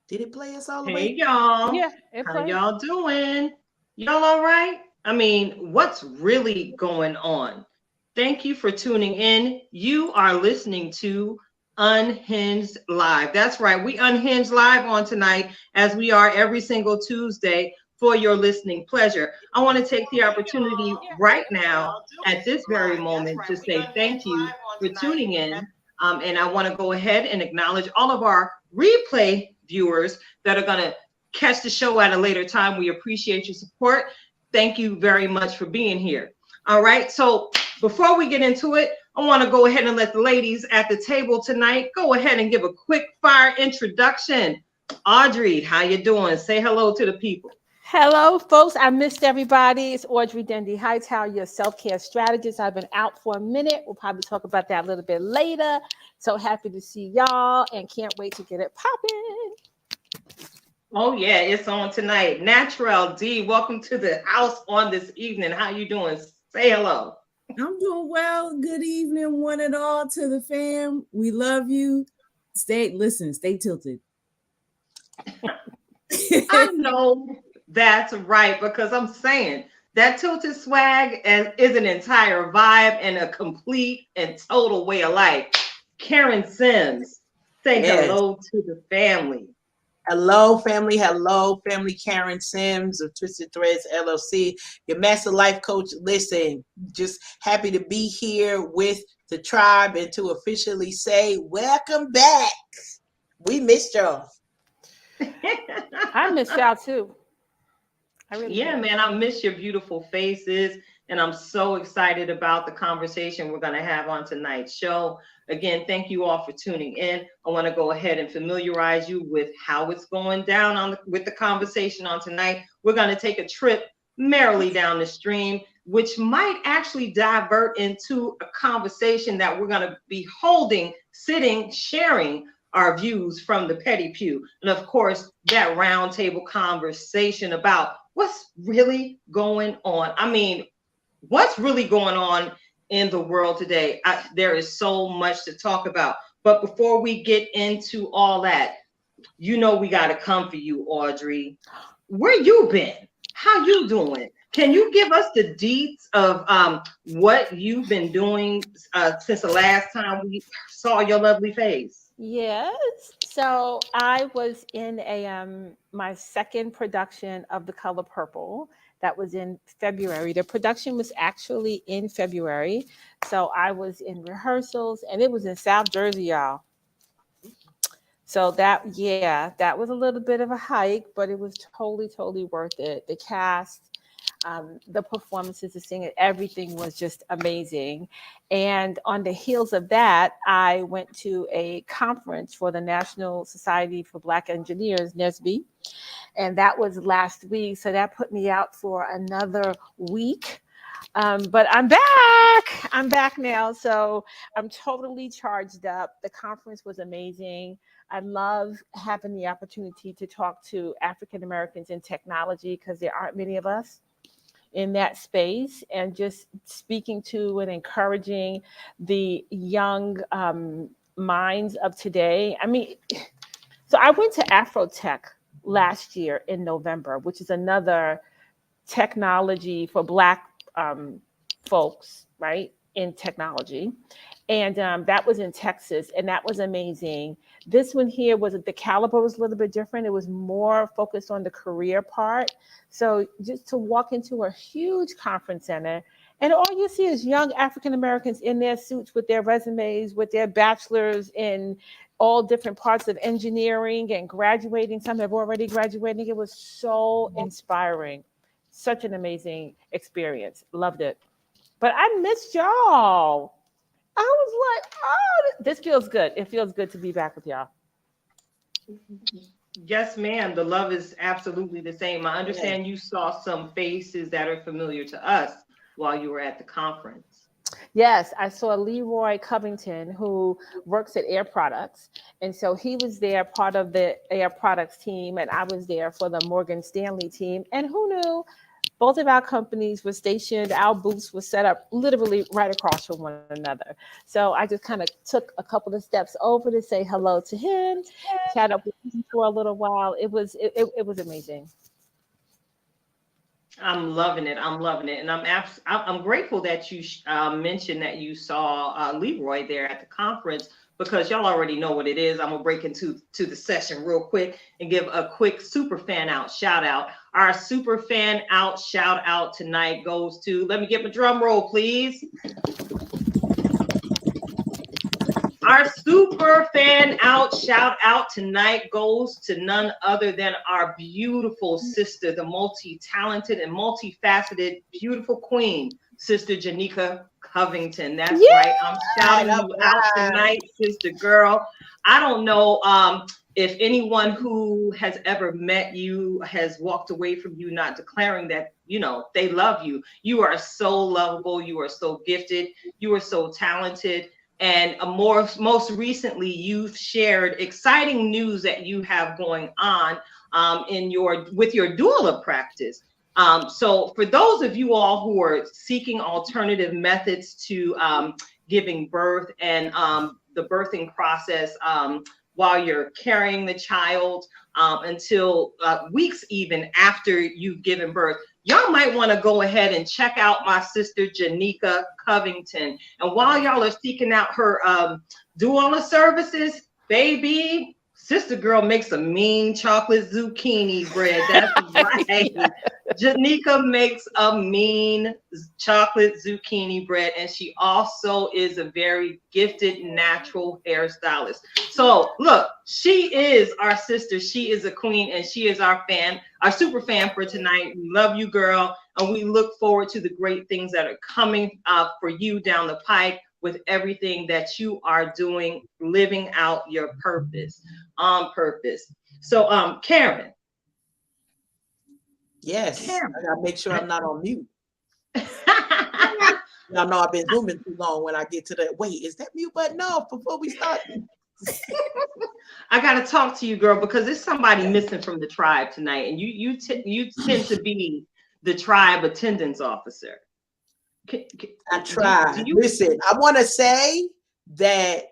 Did it play us all the Hey way? y'all, Yeah, it how played. y'all doing? Y'all all right? I mean, what's really going on? Thank you for tuning in. You are listening to Unhinged Live. That's right, we unhinged live on tonight as we are every single Tuesday for your listening pleasure. I want to take the opportunity right now at this very moment to say thank you for tuning in. And I want to go ahead and acknowledge all of our replay viewers that are going to catch the show at a later time. We appreciate your support. Thank you very much for being here. All right. So before we get into it, I want to go ahead and let the ladies at the table tonight go ahead and give a quick fire introduction. Audrey, how you doing? Say hello to the people. Hello, folks. I missed everybody. It's Audrey Dendy Hightower, your self-care strategist. I've been out for a minute. We'll probably talk about that a little bit later. So happy to see y'all and can't wait to get it popping. Oh yeah, it's on tonight. Natural D, welcome to the house on this evening. How you doing? Say hello. I'm doing well. Good evening, one and all, to the fam. We love you. Stay tilted. I know that's right because I'm saying that tilted swag is an entire vibe and a complete and total way of life. Karen Sims, say Yes. hello to the family. Hello, family. Hello, family. Karen Sims of Twisted Threads LLC, your master life coach. Listen, just happy to be here with the tribe and to officially say, welcome back. We missed y'all. I miss y'all too. I really Yeah, did. man, I miss your beautiful faces. And I'm so excited about the conversation we're going to have on tonight's show. Again, thank you all for tuning in. I want to go ahead and familiarize you with how it's going down with the conversation on tonight. We're going to take a trip merrily down the stream, which might actually divert into a conversation that we're going to be holding, sitting, sharing our views from the petty pew. And of course, that roundtable conversation about what's really going on. I mean, what's really going on in the world today? There is so much to talk about. But before we get into all that, you know we got to come for you, Audrey. Where you been? How you doing? Can you give us the deets of what you've been doing since the last time we saw your lovely face? Yes. So I was in a my second production of The Color Purple. That was in February. The production was actually in February. So I was in rehearsals and it was in South Jersey, y'all. So that was a little bit of a hike, but it was totally, totally worth it. The cast, the performances, the singing, everything was just amazing. And on the heels of that, I went to a conference for the National Society for Black Engineers, NSBE, and that was last week. So that put me out for another week. But I'm back. I'm back now. So I'm totally charged up. The conference was amazing. I love having the opportunity to talk to African Americans in technology because there aren't many of us in that space, and just speaking to and encouraging the young minds of today. I mean, so I went to Afrotech last year in November, which is another technology for Black folks, right, in technology. And that was in Texas, and that was amazing. This one here was the caliber was a little bit different. It was more focused on the career part. So just to walk into a huge conference center, and all you see is young African Americans in their suits with their resumes, with their bachelors in all different parts of engineering and graduating. Some have already graduated. It was so inspiring. Such an amazing experience. Loved it. But I missed y'all. I was like, oh, this feels good. It feels good to be back with y'all. Yes, ma'am. The love is absolutely the same. I Yes. understand you saw some faces that are familiar to us while you were at the conference. Yes, I saw Leroy Covington, who works at Air Products. And so he was there, part of the Air Products team, and I was there for the Morgan Stanley team. And who knew both of our companies were stationed, our booths were set up literally right across from one another. So I just kind of took a couple of steps over to say hello to him, chat up with him for a little while. It was amazing. I'm loving it. I'm loving it, and I'm grateful that you mentioned that you saw Leroy there at the conference, because y'all already know what it is. I'm gonna break into the session real quick and give a quick super fan out shout out. Our super fan out shout out tonight goes to, let me get my drum roll, please. Our super fan out shout out tonight goes to none other than our beautiful sister, the multi-talented and multifaceted, beautiful queen, Sister Janika Covington. That's right. I'm shouting you out tonight, sister girl. I don't know if anyone who has ever met you has walked away from you not declaring that, you know, they love you. You are so lovable. You are so gifted. You are so talented. And most recently, you've shared exciting news that you have going on with your doula practice. So for those of you all who are seeking alternative methods to giving birth and the birthing process while you're carrying the child until weeks even after you've given birth, y'all might want to go ahead and check out my sister Janika Covington. And while y'all are seeking out her doula services, baby, sister girl makes a mean chocolate zucchini bread. That's right. Janika makes a mean chocolate zucchini bread, and she also is a very gifted natural hairstylist. So look, she is our sister. She is a queen, and she is our fan, our super fan for tonight. We love you, girl, and we look forward to the great things that are coming for you down the pike with everything that you are doing, living out your purpose on purpose. So, Karen. Yes, Karen. I gotta make sure I'm not on mute. Y'all know I've been zooming too long. When I get to the wait, is that mute button off before we start? I gotta talk to you, girl, because there's somebody missing from the tribe tonight, and you tend to be the tribe attendance officer. I try. Listen, I want to say that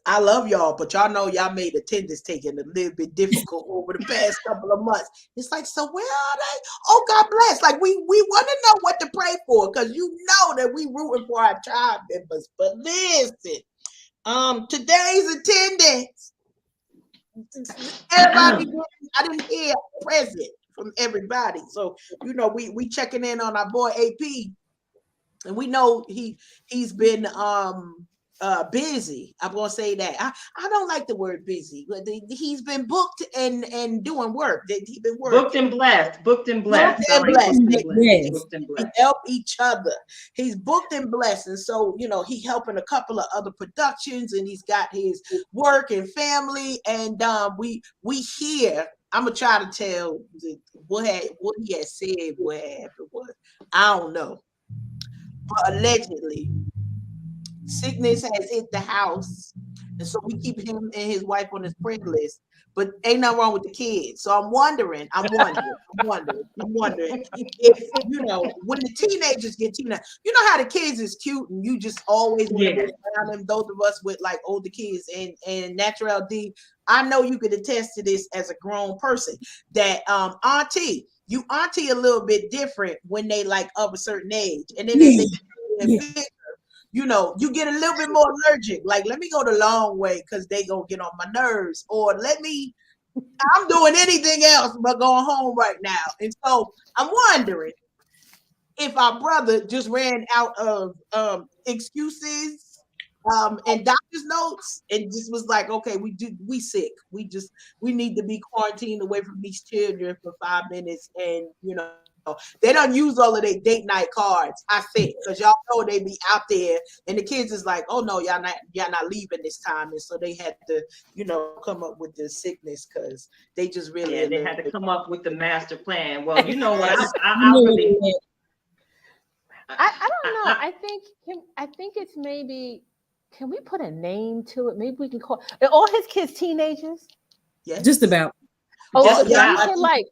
I love y'all, but y'all know y'all made attendance taking a little bit difficult over the past couple of months. It's like, so where are they? Oh, God bless. Like we want to know what to pray for, because you know that we rooting for our tribe members. But listen, today's attendance, everybody, I didn't hear present from everybody. So you know, we checking in on our boy AP, and we know he's been busy. I'm gonna say that. I don't like the word busy, but he's been booked and doing work. He's been working. Booked and blessed. Booked and blessed. We help each other. He's booked and blessed, and so you know he helping a couple of other productions, and he's got his work and family, and we here. I'm gonna try to tell what he had said, what happened was. I don't know, but allegedly sickness has hit the house, and so we keep him and his wife on his prayer list. But ain't nothing wrong with the kids. So I'm wondering if you know when the teenagers get you know how the kids is cute and you just always want to be around them. Those of us with like older kids and Natural D, I know you could attest to this as a grown person that auntie a little bit different when they like of a certain age, and then they bigger. You know, you get a little bit more allergic. Like, let me go the long way because they gonna get on my nerves. Or I'm doing anything else but going home right now. And so I'm wondering if our brother just ran out of excuses and doctor's notes and just was like, okay, we sick. We need to be quarantined away from these children for 5 minutes, and you know. They don't use all of their date night cards, I think, because y'all know they be out there, and the kids is like, oh no, y'all not leaving this time, and so they had to, you know, come up with the sickness because they just really they had to come up with the master plan. Well, you know what, I really, I don't know. I think it's maybe. Can we put a name to it? Maybe we can call are all his kids teenagers. Yes, just about. Oh, yeah, like.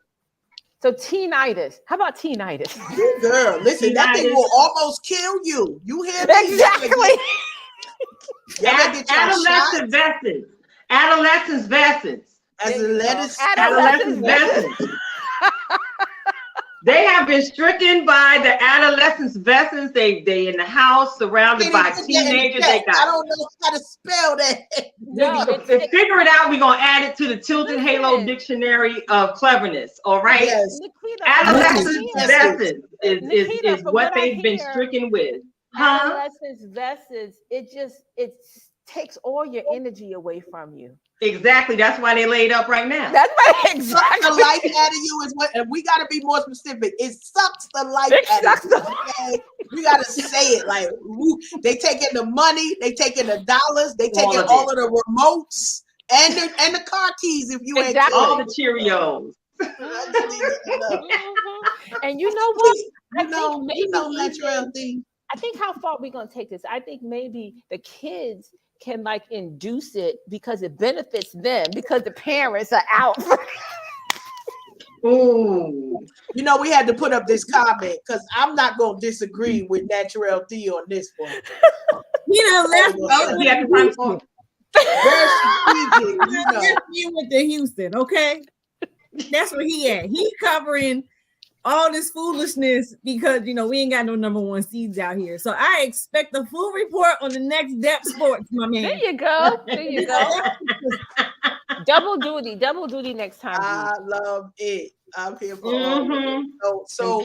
So teenitis. How about teenitis? Girl, listen, that thing will almost kill you. You hear me? Exactly. Y'all better get your Adolescent vessels. Adolescent vessels. Adolescent vessels. They have been stricken by the adolescent vessels. They in the house surrounded by teenagers. They got. I don't know how to spell that. No, figure it out. We're gonna add it to the Tilted Halo Dictionary of Clearness. All right. Yes. Adolescent vessels is what they've been stricken with. Adolescent vessels. It takes all your energy away from you. Exactly. That's why they laid up right now. That's right. Exactly. The life out of you is what, and we got to be more specific. It sucks the life out of you. Okay? We got to say it like they taking the money, they taking the dollars, they taking all of the remotes and the car keys. If you ain't all the Cheerios. And you know what? You know natural thing. I think how far we're gonna take this. I think maybe the kids can like induce it because it benefits them because the parents are out. Ooh. You know, we had to put up this comment because I'm not gonna disagree with Natural D on this one. Let's you with the Houston, okay? That's where he at. He covering all this foolishness because we ain't got no number one seeds out here. So I expect a full report on the next Depth Sports, my man. There you go. Double duty next time. I love it. I'm here for all. So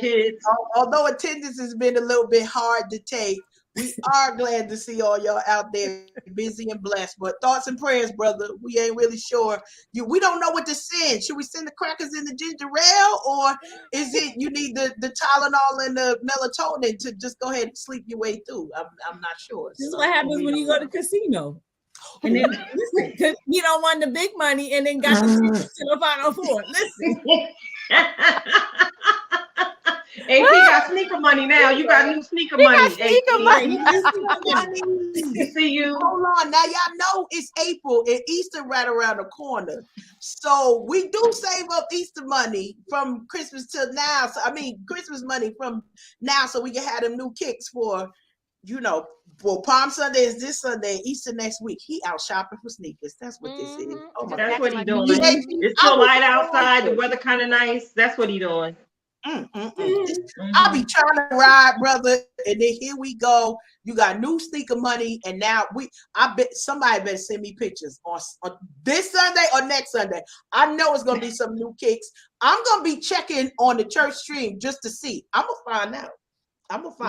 although attendance has been a little bit hard to take, we are glad to see all y'all out there busy and blessed. But thoughts and prayers, brother. We ain't really sure. We don't know what to send. Should we send the crackers and the ginger ale, or is it you need the Tylenol and the melatonin to just go ahead and sleep your way through? I'm not sure. This is what happens when you go to casino. And then listen, because you don't want the big money and then got the Final Four. Listen. AP got sneaker money now. You got new sneaker money. Sneaker money. See you. Hold on. Now y'all know it's April and Easter right around the corner. So we do save up Easter money from Christmas till now. So Christmas money from now so we can have them new kicks for Palm Sunday is this Sunday, Easter next week. He out shopping for sneakers. That's what this is. Oh my That's God. what he doing. It's still light outside. The weather kind of nice. That's what he doing. I'll be trying to ride, brother, and then here we go. You got new sneaker money, and now I bet somebody better send me pictures on this Sunday or next Sunday. I know it's gonna be some new kicks. I'm gonna be checking on the church stream just to see. I'm gonna find out.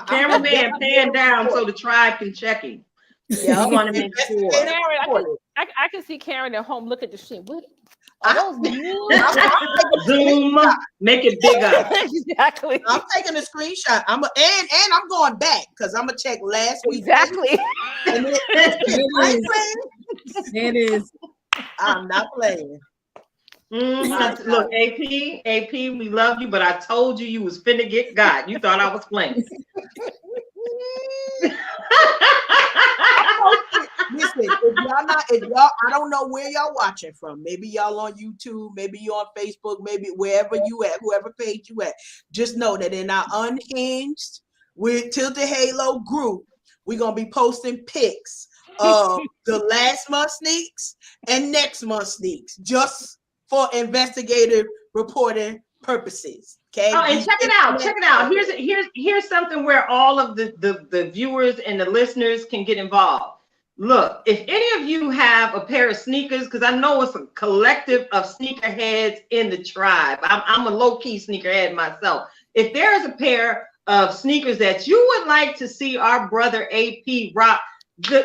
Cameraman pan down so the tribe can check him. Yeah, I want to make sure. Karen, I can see Karen at home. Look at the stream. What are those new? Zoom, make it bigger. Exactly. I'm taking a screenshot. And I'm going back because I'm gonna check last week. Exactly. It is. I'm not playing. Look, AP, we love you, but I told you was finna get got. You thought I was playing. Listen, if y'all, I don't know where y'all watching from. Maybe y'all on YouTube, maybe you on Facebook, maybe wherever you at, whoever page you at. Just know that in our Unhinged with Tilted Halo group, we're gonna be posting pics of the last month sneaks and next month sneaks, just for investigative reporting purposes. Okay. Oh, and check it out. Here's something where all of the viewers and the listeners can get involved. Look, if any of you have a pair of sneakers, because I know it's a collective of sneakerheads in the tribe. I'm a low-key sneakerhead myself. If there is a pair of sneakers that you would like to see our brother AP rock,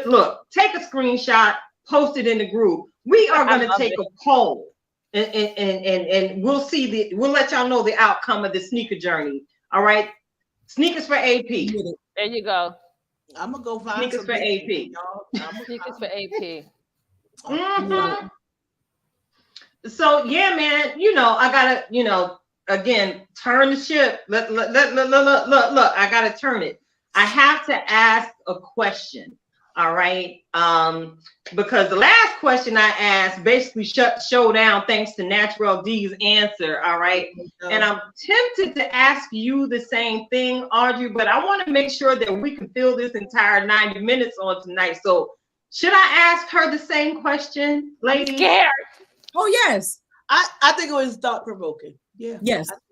look, take a screenshot, post it in the group. We are going to take a poll. And we'll let y'all know the outcome of the sneaker journey. All right. Sneakers for AP. There you go. I'm gonna go find sneakers for AP. Sneakers for AP. Mm-hmm. So yeah, man, I gotta, again, turn the ship. Look, I gotta turn it. I have to ask a question. All right. Because the last question I asked basically shut the show down thanks to Natural D's answer. All right. And I'm tempted to ask you the same thing, Audrey, but I want to make sure that we can fill this entire 90 minutes on tonight. So should I ask her the same question, ladies? I'm scared. Oh, yes. I think it was thought provoking. Yeah. Yes. I think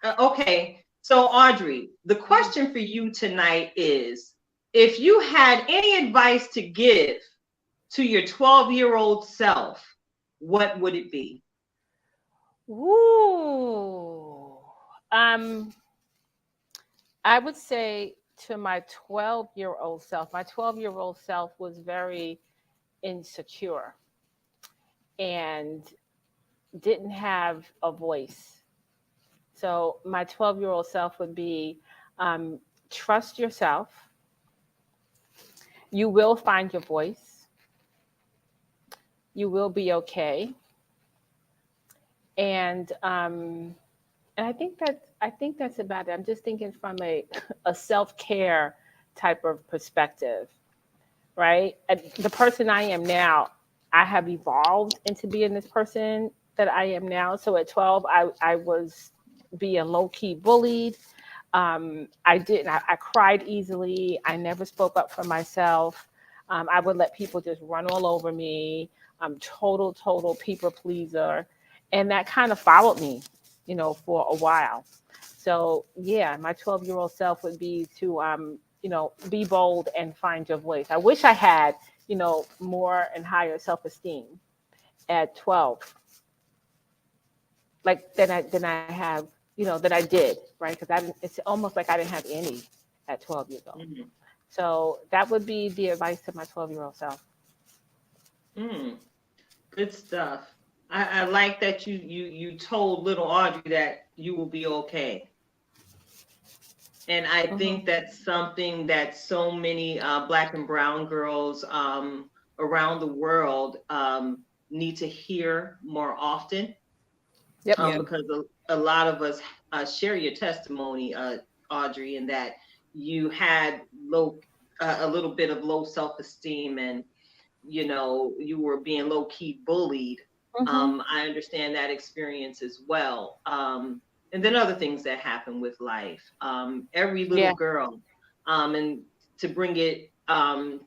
so. Okay. So Audrey, the question for you tonight is, if you had any advice to give to your 12-year-old self, what would it be? Ooh. I would say to my 12-year-old self, my 12-year-old self was very insecure and didn't have a voice. So my 12-year-old self would be, trust yourself. You will find your voice. You will be okay. And I think that's about it. I'm just thinking from a self-care type of perspective, right? The person I am now, I have evolved into being this person that I am now. So at 12, I was being low-key bullied. I cried easily. I never spoke up for myself. I would let people just run all over me. I'm total people pleaser. And that kind of followed me, for a while. So yeah, my 12-year-old self would be to, be bold and find your voice. I wish I had, more and higher self-esteem at 12, like than I have, that I did, right? Because it's almost like I didn't have any at 12 years old. Mm-hmm. So that would be the advice to my 12-year-old self. Good stuff. I like that you told little Audrey that you will be okay. And I think that's something that so many Black and brown girls around the world need to hear more often. Yep. Because a lot of us share your testimony, Audrey, in that you had a little bit of low self-esteem, and you were being low-key bullied. I understand that experience as well. And then other things that happen with life. Every little girl, and to bring it and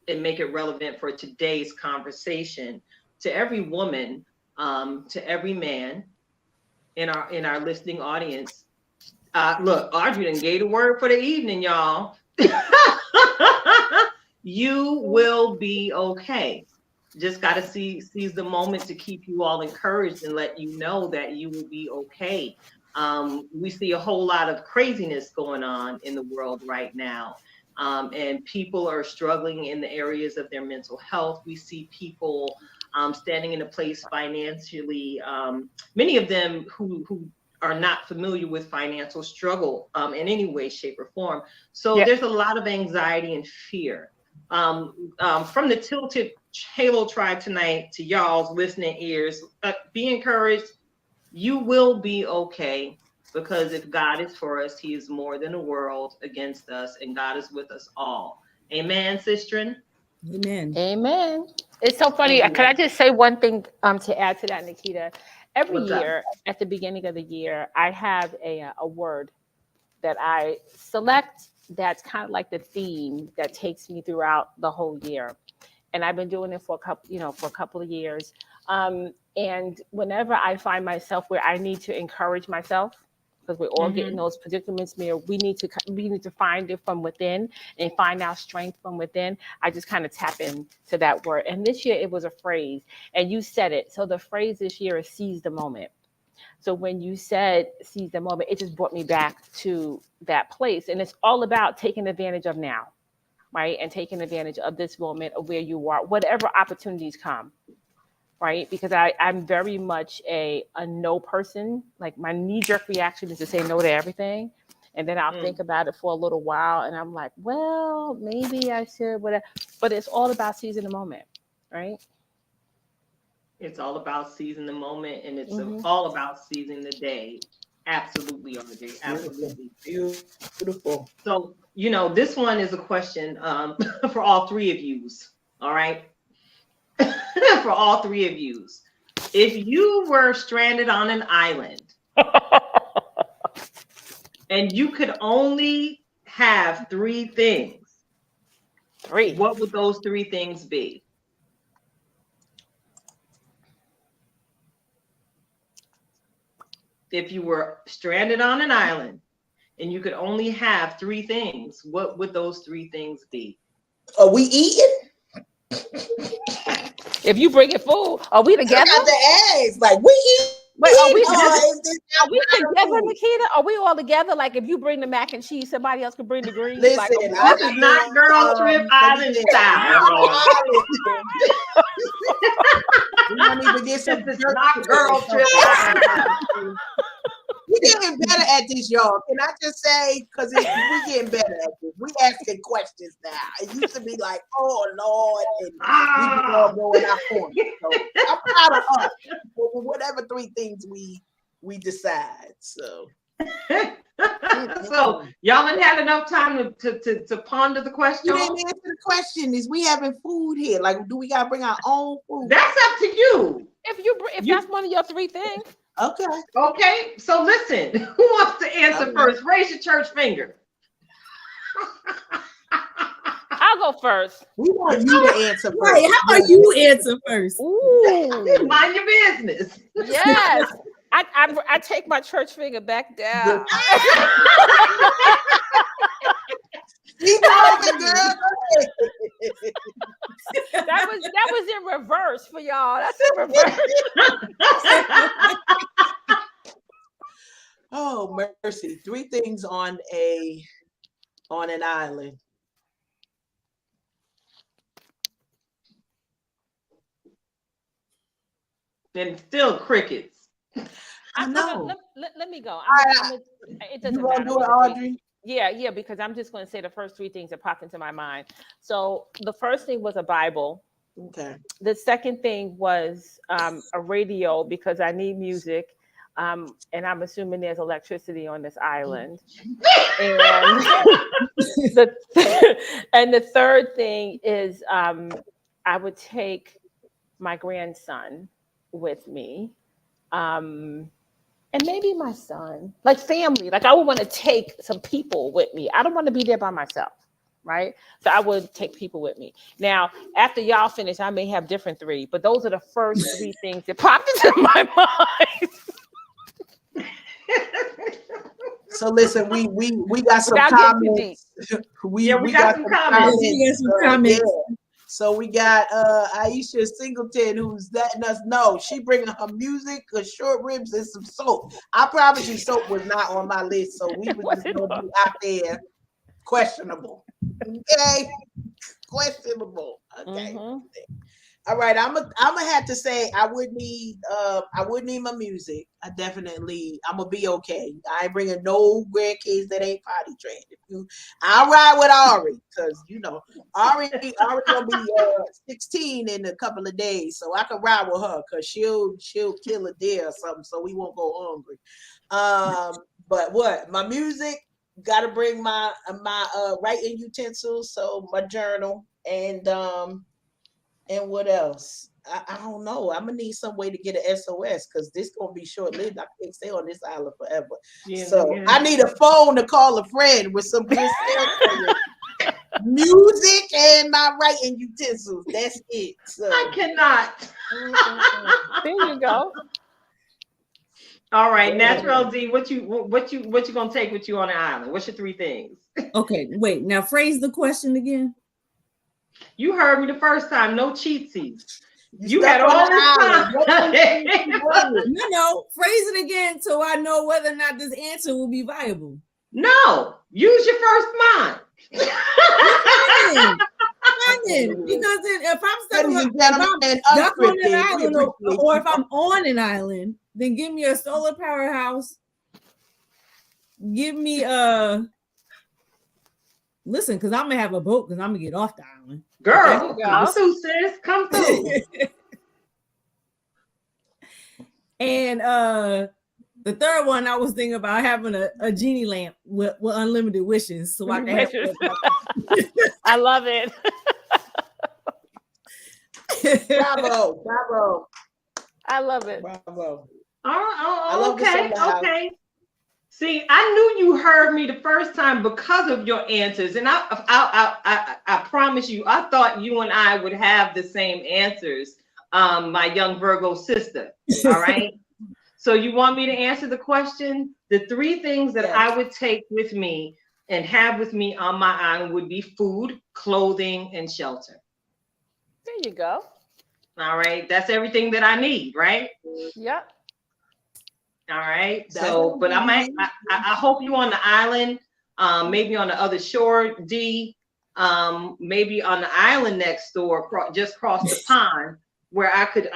make it relevant for today's conversation, to every woman, to every man in our listening audience. Look, Audrey done gave the word for the evening, y'all. You will be okay. Just got to seize the moment to keep you all encouraged and let you know that you will be okay. We see a whole lot of craziness going on in the world right now. And people are struggling in the areas of their mental health. We see people standing in a place financially, many of them who are not familiar with financial struggle in any way, shape, or form. So there's a lot of anxiety and fear. From the Tilted Halo Tribe tonight to y'all's listening ears, be encouraged. You will be okay, because if God is for us, he is more than a world against us, and God is with us all. Amen, Sistren? Amen. It's so funny. Amen. Could I just say one thing to add to that, Nikita? Every What's up? year, at the beginning of the year, I have a word that I select that's kind of like the theme that takes me throughout the whole year. And I've been doing it for a couple of years. And whenever I find myself where I need to encourage myself, because we're all getting those predicaments where we need to find it from within and find our strength from within, I just kind of tap into that word. And this year it was a phrase, and you said it. So the phrase this year is seize the moment. So when you said seize the moment, it just brought me back to that place. And it's all about taking advantage of now, right? And taking advantage of this moment of where you are, whatever opportunities come, right? Because I'm very much a no person. Like, my knee-jerk reaction is to say no to everything. And then I'll think about it for a little while, and I'm like, well, maybe I should, whatever. But it's all about seizing the moment, right? It's all about seizing the moment, and it's all about seizing the day. Absolutely, RJ. Absolutely. Beautiful. So, this one is a question for all three of yous. All right. For all three of yous. If you were stranded on an island and you could only have three things, what would those three things be? If you were stranded on an island and you could only have three things, what would those three things be? Are we eating? If you bring it food, are we together? I got the eggs. Like, we eat. Wait, are we together, Nikita? Are we all together? Like, if you bring the mac and cheese, somebody else can bring the greens. Listen, like, this is not girl trip island style. We don't need to get some. This is not girl trip island. We're getting better at this, y'all. Can I just say, because we're getting better at this. We asking questions now. It used to be like, oh, Lord, and we can all go in our corner. So I'm proud of us for whatever three things we decide. So. So y'all ain't had enough time to ponder the question. You didn't answer the question. Is we having food here? Like, do we gotta bring our own food? That's up to you. If that's one of your three things. Okay. So listen, who wants to answer first? Raise your church finger. I'll go first. We want you to answer first. Right, how about you answer first? Ooh. Mind your business. Yes. I take my church finger back down. Keep talking, girl. That was in reverse for y'all. That's in reverse. Oh, mercy. Three things on an island. And still crickets. I know. Let me go. It You doesn't want matter. to do it, Audrey? Yeah, because I'm just going to say the first three things that popped into my mind. So the first thing was a Bible. Okay. The second thing was a radio because I need music. And I'm assuming there's electricity on this island. And the third thing is I would take my grandson with me. And maybe my son, like family, like I would want to take some people with me. I don't want to be there by myself, right? So I would take people with me. Now, after y'all finish, I may have different three, but those are the first three things that popped into my mind. So listen, we got some comments. We got some comments. We got some comments. Yeah. So we got Aisha Singleton, who's letting us know she bringing her music, her short ribs, and some soap. I promise you, soap was not on my list, so we were just gonna be out there questionable. Okay, questionable. Okay. Mm-hmm. All right, I'm gonna have to say I would need my music. I'm gonna be okay. I ain't bringing no grandkids that ain't potty trained. I'll ride with Ari because Ari gonna be 16 in a couple of days, so I can ride with her because she'll kill a deer or something, so we won't go hungry. But what my music? Got to bring my writing utensils, so my journal and what else? I don't know. I'm gonna need some way to get an SOS because this gonna be short lived. I can't stay on this island forever. I need a phone to call a friend with some good music and my writing utensils. That's it. So. I cannot. There you go. All right, Natural Z, what you gonna take with you on the island? What's your three things? Okay, wait. Now phrase the question again. You heard me the first time. No cheatsies. You had all this time. No. Phrase it again so I know whether or not this answer will be viable. No. Use your first mind. Because then if I'm stuck on an island or if I'm on an island, then give me a solar powerhouse. Give me listen, because I'm gonna have a boat because I'm gonna get off the island. Girl, come through, sis. Come through. And The third one, I was thinking about having a genie lamp with unlimited wishes, so I can have. I love it. Bravo, bravo, I love it. bravo. Oh, okay. See, I knew you heard me the first time because of your answers, and I promise you, I thought you and I would have the same answers. My young Virgo sister. All right. So you want me to answer the question? The three things that I would take with me and have with me on my island would be food, clothing, and shelter. There you go. All right. That's everything that I need, right? Yep. All right. So, but I hope you on the island, maybe on the other shore, D, maybe on the island next door, just across the pond, where I could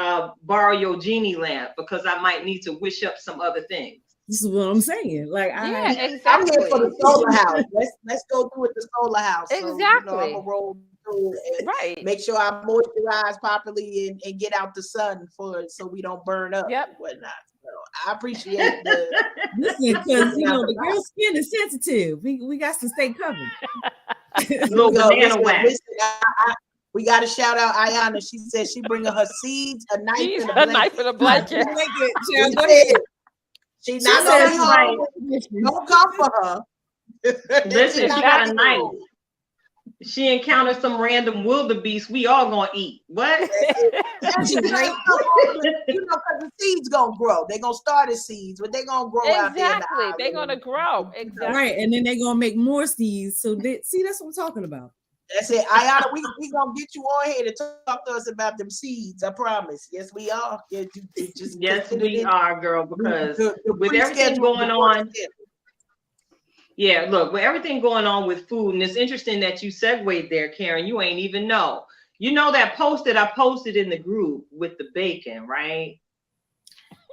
borrow your genie lamp because I might need to wish up some other things. This is what I'm saying. Like, yeah, exactly. I'm here for the solar house. Let's go through with the solar house. Exactly. So, I'm gonna roll through and make sure I moisturize properly and get out the sun so we don't burn up and whatnot. So I appreciate the listen, because the girl's skin is sensitive. We got to stay covered. Little banana wax. We got to shout out Ayana. She said she bringing her seeds, a knife, and a blanket. She's not gonna be home. Don't come for her. Listen, she got a knife. She encounters some random wildebeest. We all gonna eat. What? Because the seeds gonna grow. They're gonna start as seeds, but they're gonna grow out there. Exactly. They're gonna grow. Exactly. Right, and then they're gonna make more seeds. So that's what I'm talking about. That's it. Ayana, we gonna get you on here to talk to us about them seeds. I promise. Yes, we are. Yes, we are, girl, because with everything going on. Yeah, look, with everything going on with food, and it's interesting that you segued there, Karen. You ain't even know. You know that post that I posted in the group with the bacon, right?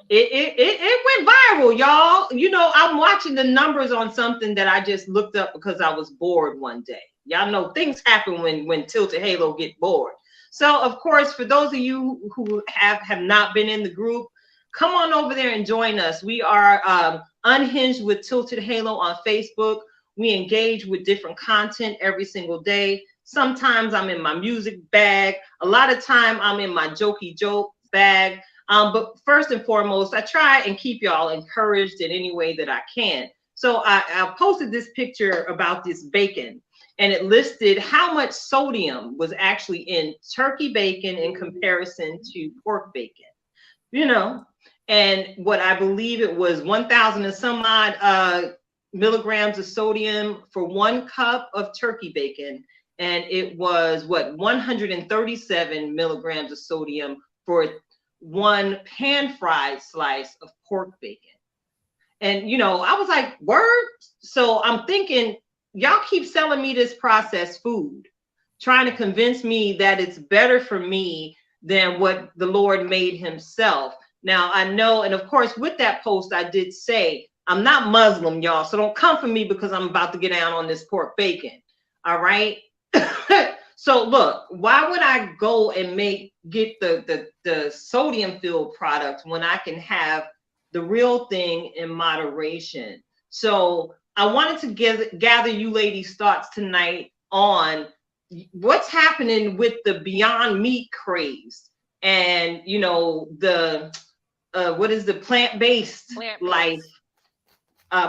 It went viral, y'all. I'm watching the numbers on something that I just looked up because I was bored one day. Y'all know things happen when Tilted Halo get bored. So, of course, for those of you who have not been in the group, come on over there and join us. We are Unhinged with Tilted Halo on Facebook. We engage with different content every single day. Sometimes I'm in my music bag. A lot of time I'm in my jokey joke bag. But first and foremost, I try and keep y'all encouraged in any way that I can. So I posted this picture about this bacon, and it listed how much sodium was actually in turkey bacon in comparison to pork bacon. And what I believe it was 1,000 and some odd milligrams of sodium for 1 cup of turkey bacon. And it was 137 milligrams of sodium for 1 pan-fried slice of pork bacon. And, I was like, word? So I'm thinking, y'all keep selling me this processed food, trying to convince me that it's better for me than what the Lord made himself. Now, I know, and of course, with that post, I did say, I'm not Muslim, y'all, so don't come for me because I'm about to get down on this pork bacon, all right? So look, why would I go and get the sodium-filled product when I can have the real thing in moderation? So I wanted to gather you ladies' thoughts tonight on what's happening with the Beyond Meat craze and, the plant-based life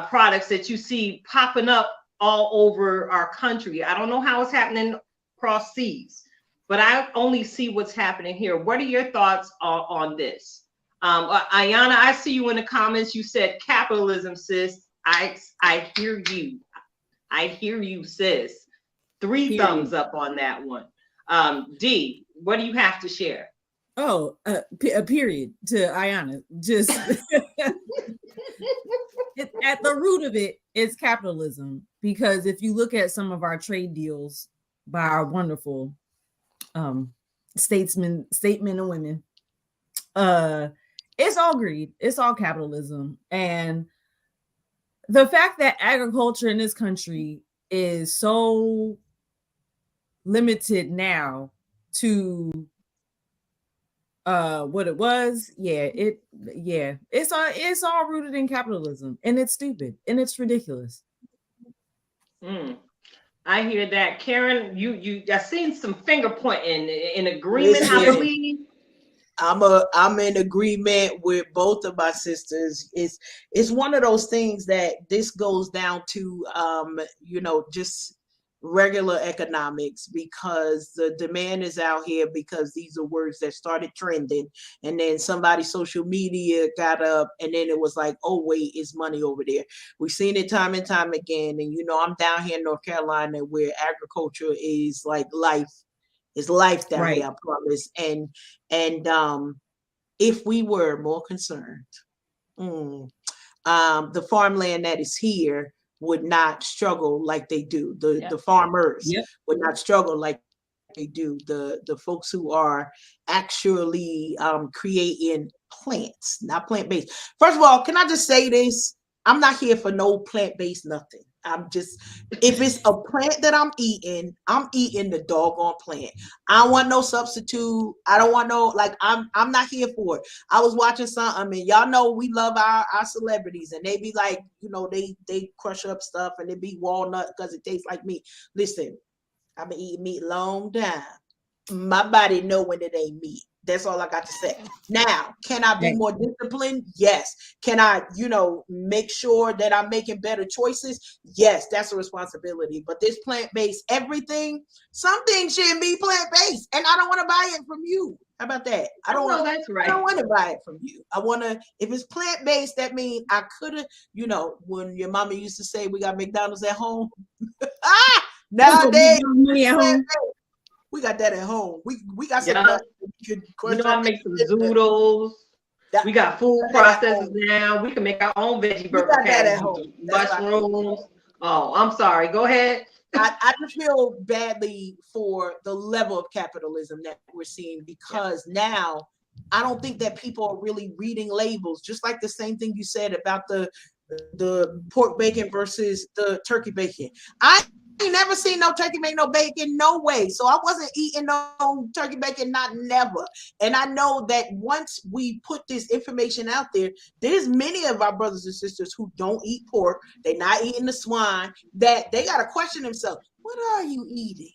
products that you see popping up all over our country. I don't know how it's happening across seas, but I only see what's happening here. What are your thoughts on this? Ayana, I see you in the comments. You said capitalism, sis. I hear you. I hear you, sis. 3 thumbs up on that one. D, what do you have to share? Oh, a period to Ayana. Just at the root of it is capitalism. Because if you look at some of our trade deals by our wonderful statesmen and women, it's all greed. It's all capitalism. And the fact that agriculture in this country is so limited now to what it was. It's all rooted in capitalism, and it's stupid and it's ridiculous. I hear that, Karen. I seen some finger pointing in agreement. Listen. I believe. I'm in agreement with both of my sisters. It's one of those things that this goes down to just regular economics, because the demand is out here, because these are words that started trending, and then somebody's social media got up, and then it was like, oh wait, it's money over there. We've seen it time and time again. And I'm down here in North Carolina, where agriculture is like life. It's life down Right. here, I promise. And if we were more concerned, the farmland that is here would not struggle like they do. The farmers would not struggle like they do. The folks who are actually creating plants, not plant-based. First of all, can I just say this? I'm not here for no plant-based nothing. If it's a plant that I'm eating the doggone plant. I don't want no substitute. I don't want no, I'm not here for it. I was watching something, and y'all know we love our celebrities, and they be like, they crush up stuff, and it be walnut because it tastes like meat. Listen, I've been eating meat long time. My body know when it ain't meat. That's all I got to say. Now, can I be more disciplined? Yes. Can I, make sure that I'm making better choices? Yes, that's a responsibility. But this plant-based everything, some things shouldn't be plant-based, and I don't want to buy it from you. How about that? I don't want to buy it from you. I want to, if it's plant-based, that means I could have, when your mama used to say we got McDonald's at home. Nowadays, money at home. we got that at home. We got some. I make some zoodles. We got food processors now. We can make our own veggie burger patties, mushrooms. Oh, I'm sorry. Go ahead. I just feel badly for the level of capitalism that we're seeing, because now I don't think that people are really reading labels. Just like the same thing you said about the pork bacon versus the turkey bacon. I ain't never seen no turkey make no bacon, no way. So I wasn't eating no turkey bacon, not never. And I know that once we put this information out there, there's many of our brothers and sisters who don't eat pork. They're not eating the swine, that they got to question themselves. What are you eating?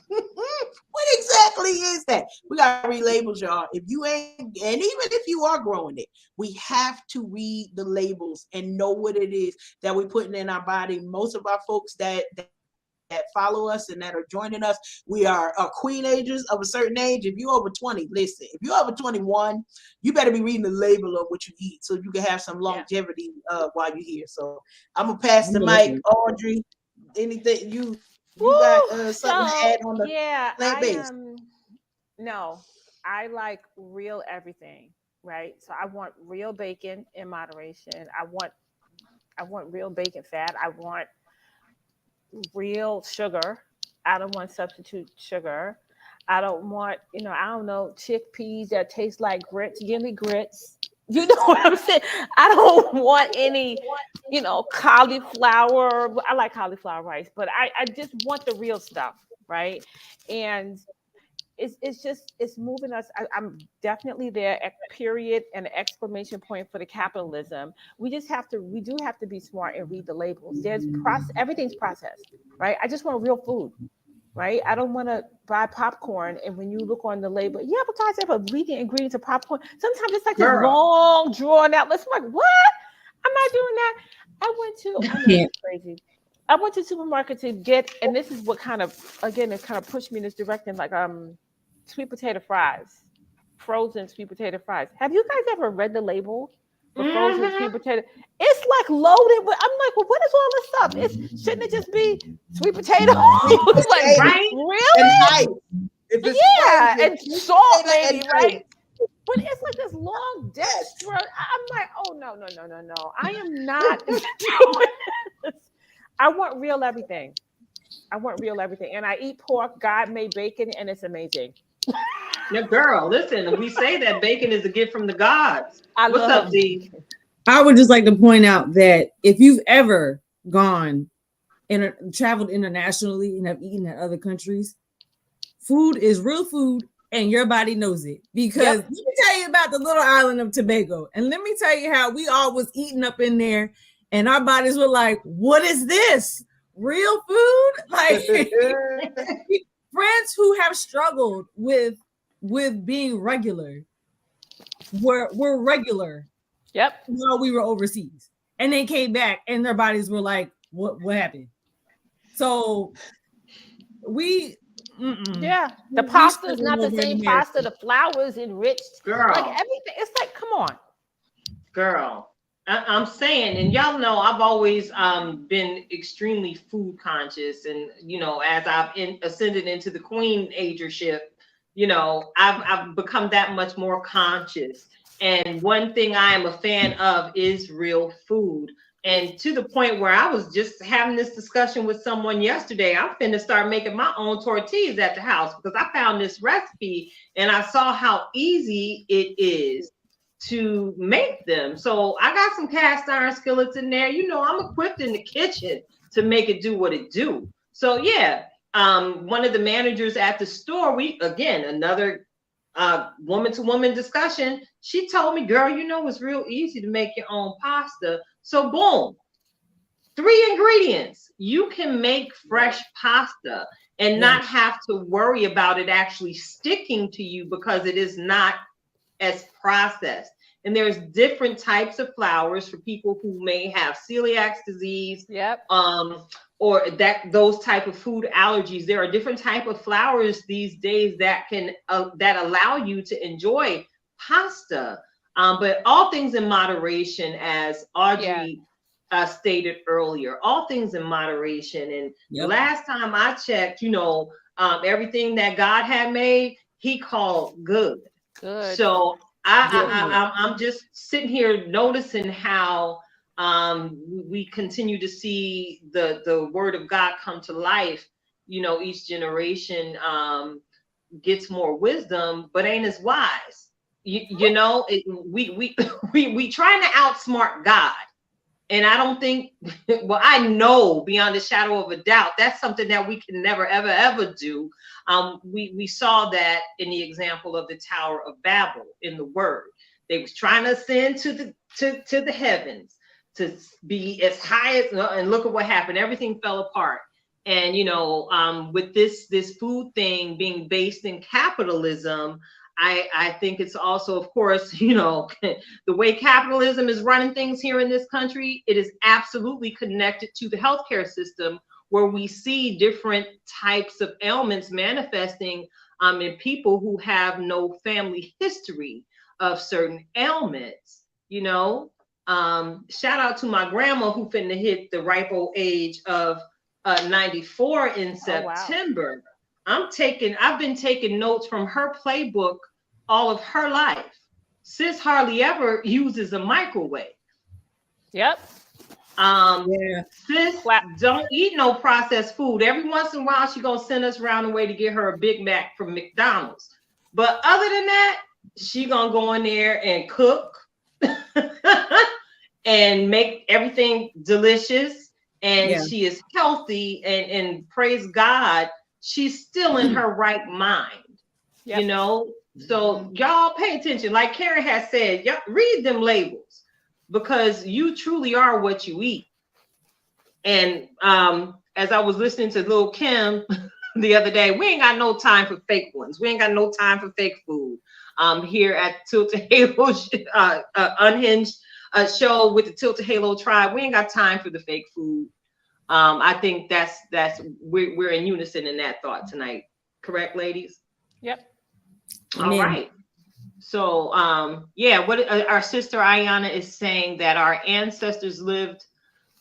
What exactly is that? We got to read labels, y'all. If you ain't, and even if you are growing it, we have to read the labels and know what it is that we're putting in our body. Most of our folks that follow us and that are joining us, we are queen agers of a certain age. If you're over 20, listen, if you're over 21, you better be reading the label of what you eat so you can have some longevity while you're here. So I'm gonna pass the mic, Audrey. Anything you got something to add on the plant-based? No, I like real everything, right? So I want real bacon in moderation. I want real bacon fat. I want real sugar. I don't want substitute sugar. I don't want, chickpeas that taste like grits. Give me grits. You know what I'm saying? I don't want any, cauliflower. I like cauliflower rice, but I just want the real stuff, right? And it's moving us. I'm definitely there. Period and an exclamation point for the capitalism. We do have to be smart and read the labels. Everything's processed, right? I just want real food, right? I don't want to buy popcorn, and when you look on the label, but guys, have a read the ingredients of popcorn. Sometimes it's like this long drawn out. Let's like, what? I'm not doing that. I went to supermarket to get, and this is what kind of pushed me in this direction, like sweet potato fries, frozen sweet potato fries. Have you guys ever read the label for frozen sweet potato? It's like loaded with. I'm like, well, what is all this stuff? Shouldn't it just be sweet potato? Like, right? Really? And salt, maybe, right? But it's like this long dextrose. I'm like, oh no. I am not doing this. I want real everything. And I eat pork. God made bacon, and it's amazing. Now, girl, listen, we say that bacon is a gift from the gods. What's up, D? I would just like to point out that if you've ever gone and traveled internationally and have eaten in other countries, food is real food and your body knows it. Because let me tell you about the little island of Tobago, and let me tell you how we all was eating up in there, and our bodies were like, "What is this? Real food?" Like friends who have struggled with being regular were regular. Yep. While we were overseas, and they came back, and their bodies were like, "What happened?" So we. Yeah, the pasta is not the same pasta. The flour is enriched. Girl. Like everything. It's like, come on. Girl, I'm saying, and y'all know I've always been extremely food conscious, and you know, as I've ascended into the queen agership, you know, I've become that much more conscious. And one thing I am a fan of is real food. And to the point where I was just having this discussion with someone yesterday, I'm finna start making my own tortillas at the house because I found this recipe and I saw how easy it is to make them. So I got some cast iron skillets in there. You know, I'm equipped in the kitchen to make it do what it do. So yeah, one of the managers at the store, another woman to woman discussion. She told me, girl, you know, it's real easy to make your own pasta. So boom, 3 ingredients. You can make fresh pasta and not have to worry about it actually sticking to you because it is not as processed. And there's different types of flours for people who may have celiac disease, or those type of food allergies. There are different type of flours these days that can that allow you to enjoy pasta. But all things in moderation, as Audrey stated earlier, all things in moderation. And last time I checked, you know, everything that God had made, He called good. Good. So I'm just sitting here noticing how we continue to see the word of God come to life. You know, each generation gets more wisdom, but ain't as wise. You know, we trying to outsmart God. And I don't think, well, I know beyond a shadow of a doubt, that's something that we can never, ever, ever do. We saw that in the example of the Tower of Babel in the Word. They was trying to ascend to the heavens, to be as high as, and look at what happened. Everything fell apart. And, you know, with this food thing being based in capitalism, I think it's also, of course, you know, the way capitalism is running things here in this country, it is absolutely connected to the healthcare system, where we see different types of ailments manifesting in people who have no family history of certain ailments. You know, shout out to my grandma who finna hit the ripe old age of 94 in September. Wow. I've been taking notes from her playbook all of her life. Sis hardly ever uses a microwave. Yep. Sis don't eat no processed food. Every once in a while, she gonna send us around the way to get her a Big Mac from McDonald's. But other than that, she gonna go in there and cook and make everything delicious. And she is healthy, and praise God, she's still in her right mind. You know, so y'all pay attention. Like Karen has said, y'all read them labels, because you truly are what you eat. And as I was listening to Lil Kim the other day, we ain't got no time for fake ones. We ain't got no time for fake food. Here at Tilted Halo Unhinged show with the Tilted Halo tribe, we ain't got time for the fake food. I think we're in unison in that thought tonight. Correct, ladies? Yep. All right. So, what our sister Ayana is saying, that our ancestors lived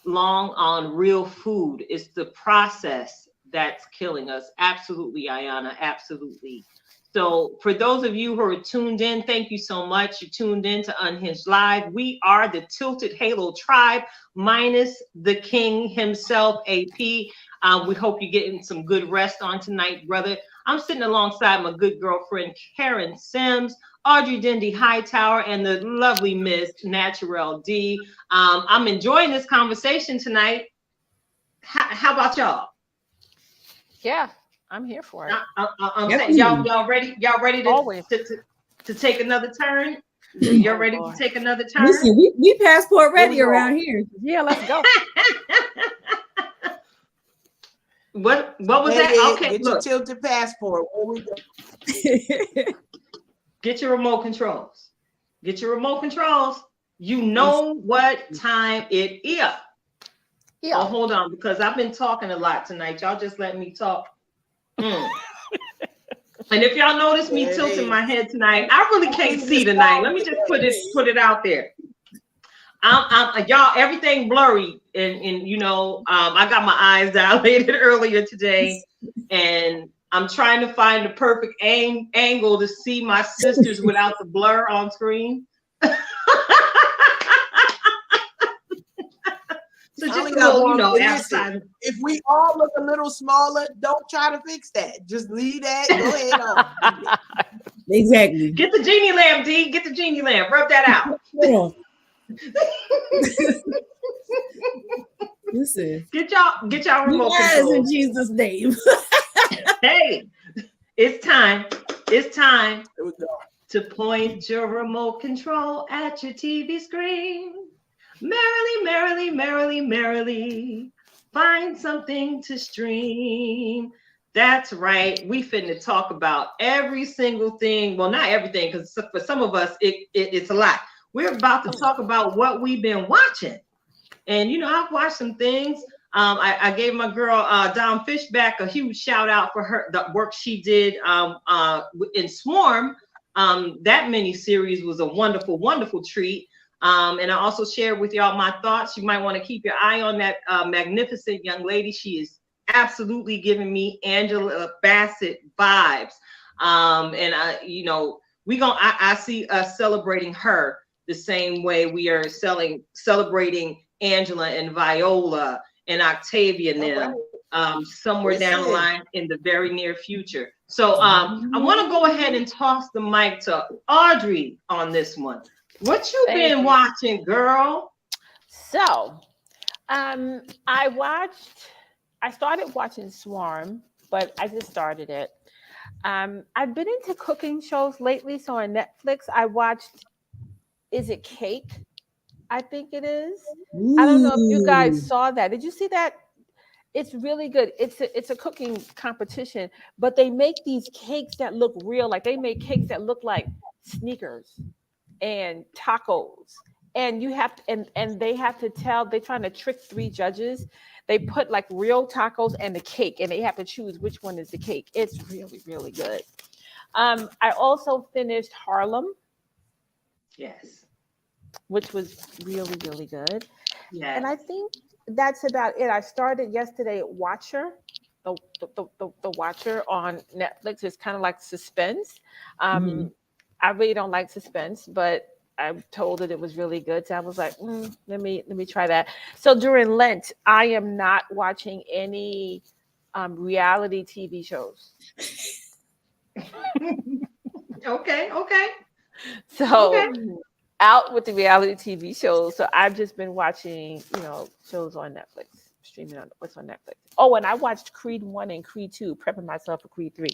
long on real food. It's the process that's killing us. Absolutely, Ayana. Absolutely. So for those of you who are tuned in, thank you so much. You tuned in to Unhinged Live. We are the Tilted Halo tribe, minus the king himself, AP. We hope you're getting some good rest on tonight, brother. I'm sitting alongside my good girlfriend, Karen Sims, Audrey Dindy Hightower, and the lovely Miss Naturel D. I'm enjoying this conversation tonight. How about y'all? Yeah, I'm here for it. I'm saying, y'all ready? Y'all ready Always. to take another turn? You're ready to take another turn? Listen, we passport ready around here. Yeah, let's go. What was Hey, that? Okay, get your tilted passport. Where we go? Get your remote controls. Get your remote controls. You know what time it is. Yeah. Oh, hold on, because I've been talking a lot tonight. Y'all just let me talk. And if y'all notice me tilting my head tonight, I really can't see tonight. Let me just put it out there. I'm y'all, everything blurry, and you know, I got my eyes dilated earlier today, and I'm trying to find the perfect angle to see my sisters without the blur on screen. So just a little, you know, outside. If we all look a little smaller, don't try to fix that. Just leave that. Go ahead on. Exactly. Get the genie lamp, D. Get the genie lamp. Rub that out. Listen. Get y'all remote control in Jesus' name. Hey, it's time. It's time to point your remote control at your TV screen. Merrily, merrily, merrily, merrily, find something to stream. That's right. We finna talk about every single thing. Well, not everything, because for some of us, it's a lot. We're about to talk about what we've been watching. And, you know, I've watched some things. I gave my girl Dom Fishback a huge shout out for the work she did in Swarm. That mini series was a wonderful, wonderful treat. And I also shared with y'all my thoughts. You might want to keep your eye on that magnificent young lady. She is absolutely giving me Angela Bassett vibes. And you know, I see us celebrating her the same way we are celebrating Angela and Viola and Octavia and them somewhere down the line in the very near future. So I want to go ahead and toss the mic to Audrey on this one. What you been watching, girl? So, I started watching Swarm, but I just started it. I've been into cooking shows lately. So on Netflix, I watched, is it Cake? I think it is. I don't know if you guys saw that. Did you see that? It's really good. It's a cooking competition, but they make these cakes that look real. Like they make cakes that look like sneakers and tacos. And you have to, and they have to tell, they're trying to trick 3 judges. They put like real tacos and the cake, and they have to choose which one is the cake. It's really, really good. I also finished Harlem. Yes. Which was really, really good. Yes. And I think that's about it. I started yesterday Watcher, the Watcher on Netflix. It's kind of like suspense. I really don't like suspense, but I'm told that it was really good. So I was like, let me try that. So during Lent, I am not watching any reality TV shows. Okay. So out with the reality TV shows. So I've just been watching, you know, shows on Netflix, streaming on what's on Netflix. Oh, and I watched Creed 1 and Creed 2, prepping myself for Creed 3.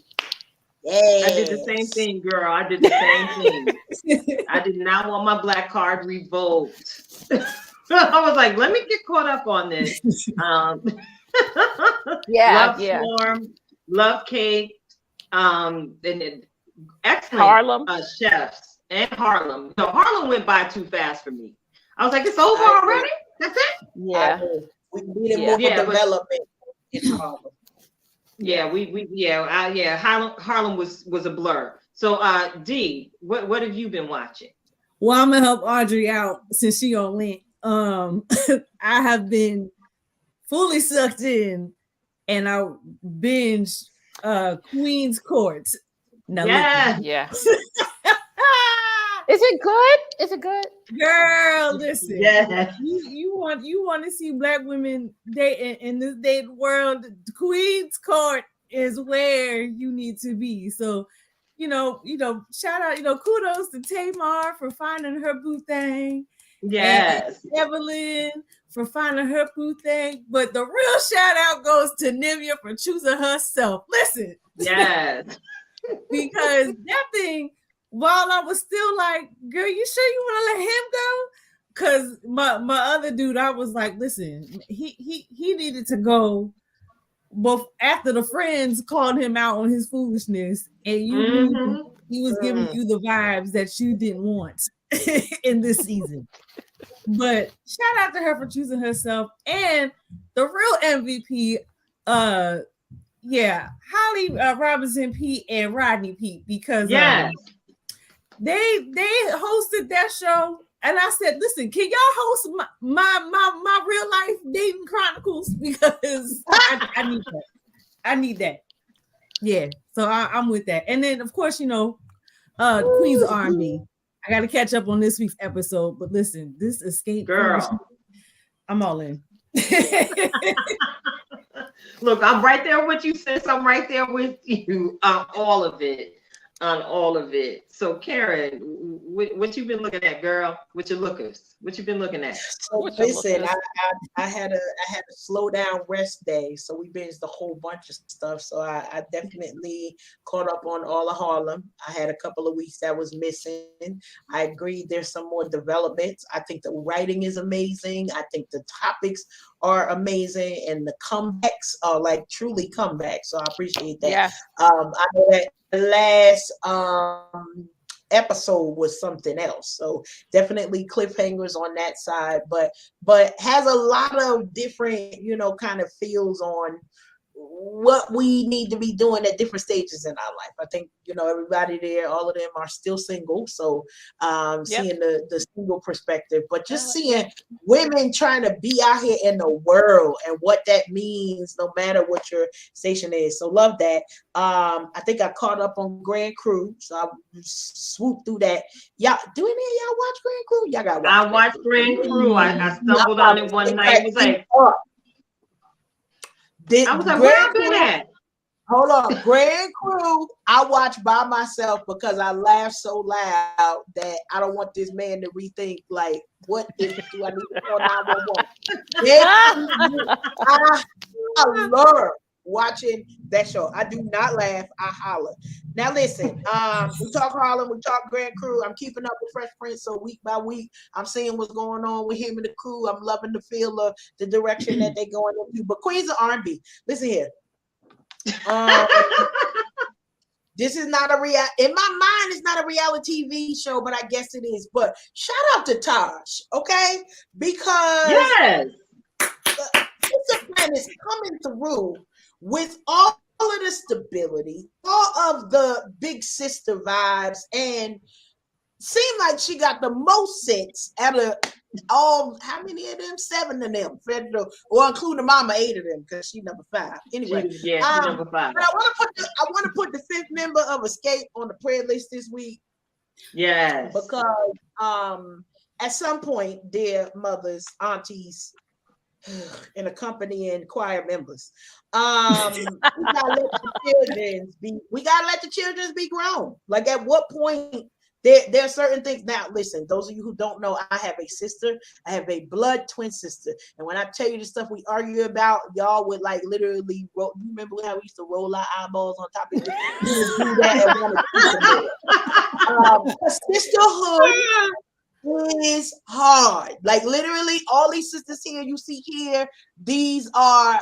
Yes. I did the same thing, girl. I did the same thing. I did not want my black card revoked. I was like, let me get caught up on this. Love Swarm, love Cake, and excellent Harlem chefs. And Harlem. No, Harlem went by too fast for me. I was like, it's over already? That's it? Yeah. We needed more development in Harlem. Harlem was a blur. So D, what have you been watching? Well, I'm gonna help Audrey out since she on Lent. I have been fully sucked in and I binged Queen's Court. Now, yeah. Is it good? Is it good? Girl, listen. Yeah. You want to see black women date in this dating world. The Queen's Court is where you need to be. So, you know, shout out, kudos to Tamar for finding her boo thing. Yes. and Evelyn for finding her poo thing. But the real shout out goes to Nivea for choosing herself. Listen, Yes. because that thing, while I was still like, girl, you sure you want to let him go? Because my other dude, I was like, listen, he needed to go. But after the friends called him out on his foolishness, and you knew he was giving you the vibes that you didn't want in this season. But shout out to her for choosing herself. And the real MVP, Holly Robinson Pete and Rodney Pete, because Yes. they hosted that show. And I said, listen, can y'all host my real life dating chronicles? Because I need that. I need that. Yeah. So I'm with that. And then of course, Queens of R&B. I got to catch up on this week's episode. But listen, this escape, girl, I'm all in. Look, I'm right there with you, sis. I'm right there with you on all of it. So, Karen, what you been looking at, girl? What you lookers? What you been looking at? So listen, I had a slow down rest day, so we binged a whole bunch of stuff. So I definitely caught up on all of Harlem. I had a couple of weeks that was missing. I agree, there's some more developments. I think the writing is amazing. I think the topics are amazing, and the comebacks are like truly comebacks. So I appreciate that. Yeah. I know that the last episode was something else, so definitely cliffhangers on that side, but has a lot of different kind of feels on what we need to be doing at different stages in our life. I think everybody there, all of them are still single, so seeing the single perspective, but just seeing women trying to be out here in the world and what that means no matter what your station is. So love that. I think I caught up on Grand Crew, so I swooped through that. Y'all, do any of y'all watch Grand Crew? Y'all got I watched Grand Crew. I stumbled on it one night. It was like, I was like, where I been at? Hold on, Grand Crew, I watch by myself because I laugh so loud that I don't want this man to rethink, like, what do I need to call 911? I love watching that show. I do not laugh, I holler. Now listen, we talk Harlem, we talk Grand Crew. I'm keeping up with Fresh Prince, so week by week, I'm seeing what's going on with him and the crew. I'm loving the feel of the direction that they're going into. But Queens of R&B, listen here. This is not in my mind, it's not a reality TV show, but I guess it is. But shout out to Taj, okay? Because the plan is coming through with all of the stability, all of the big sister vibes, and seemed like she got the most sense out of all. How many of them? 7 of them, or including Mama, 8 of them, because she number 5. Anyway, she's number 5. But I want to put the 5th member of Escape on the prayer list this week. Yes, because at some point, dear mothers, aunties, and accompanying choir members, we gotta let the children be grown. Like, at what point? There are certain things. Now, listen, those of you who don't know, I have a sister. I have a blood twin sister. And when I tell you the stuff we argue about, y'all would like literally roll. You remember how we used to roll our eyeballs on top of it? We would do that at one of sisterhood is hard. Like, literally, all these sisters here you see here, these are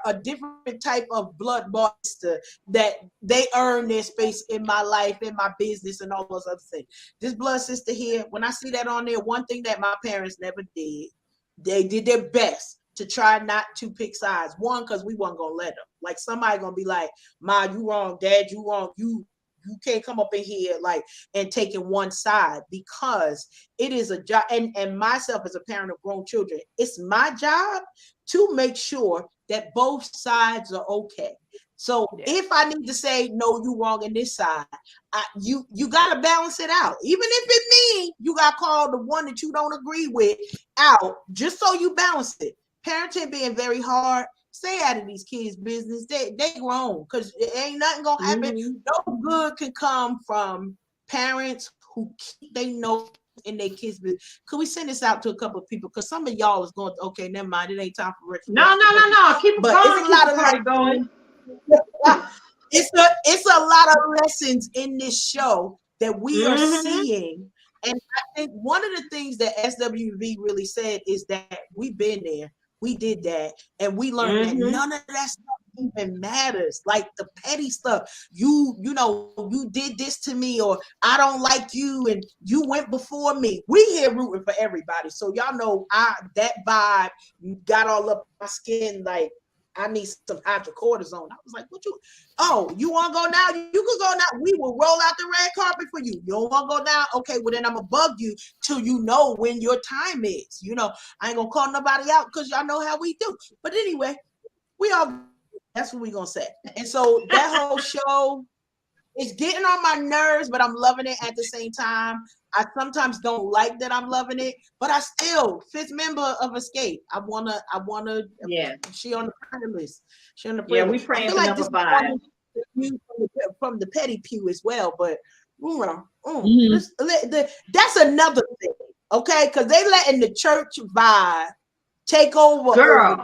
a different type of blood sister that they earn their space in my life, in my business, and all those other things. This blood sister here, when I see that on there, one thing that my parents never did, they did their best to try not to pick sides. One, because we weren't gonna let them. Like, somebody gonna be like, "Ma, you wrong. Dad, you wrong. You can't come up in here like and taking one side," because it is a job. And myself as a parent of grown children, it's my job to make sure that both sides are okay. So if I need to say, no, you wrong in this side, you got to balance it out. Even if it means you got to call the one that you don't agree with out, just so you balance it. Parenting being very hard. Stay out of these kids' business. They grown, because ain't nothing gonna happen. No good can come from parents who keep they nose in their kids' business. Could we send this out to a couple of people? Because some of y'all is going, okay, never mind. It ain't time for Rick. No. Keep it going. It's a lot of party going. It's a lot of lessons in this show that we are seeing. And I think one of the things that SWV really said is that we've been there, we did that, and we learned that none of that stuff even matters. Like the petty stuff, you know, you did this to me, or I don't like you, and you went before me. We here rooting for everybody, so y'all know that vibe got all up my skin. Like, I need some hydrocortisone. I was like, what you? Oh, you want to go now? You can go now. We will roll out the red carpet for you. You don't want to go now? Okay, well then I'm gonna bug you till you know when your time is. You know, I ain't gonna call nobody out because y'all know how we do. But anyway, we all. That's what we gonna say. And so that whole show is getting on my nerves, but I'm loving it at the same time. I sometimes don't like that I'm loving it, but I still 5th member of Escape. I wanna. Yeah. She on the prayer list. She on the prayer we list. praying for like number 5. From the petty pew as well, but that's another thing, okay? Because they letting the church vibe take over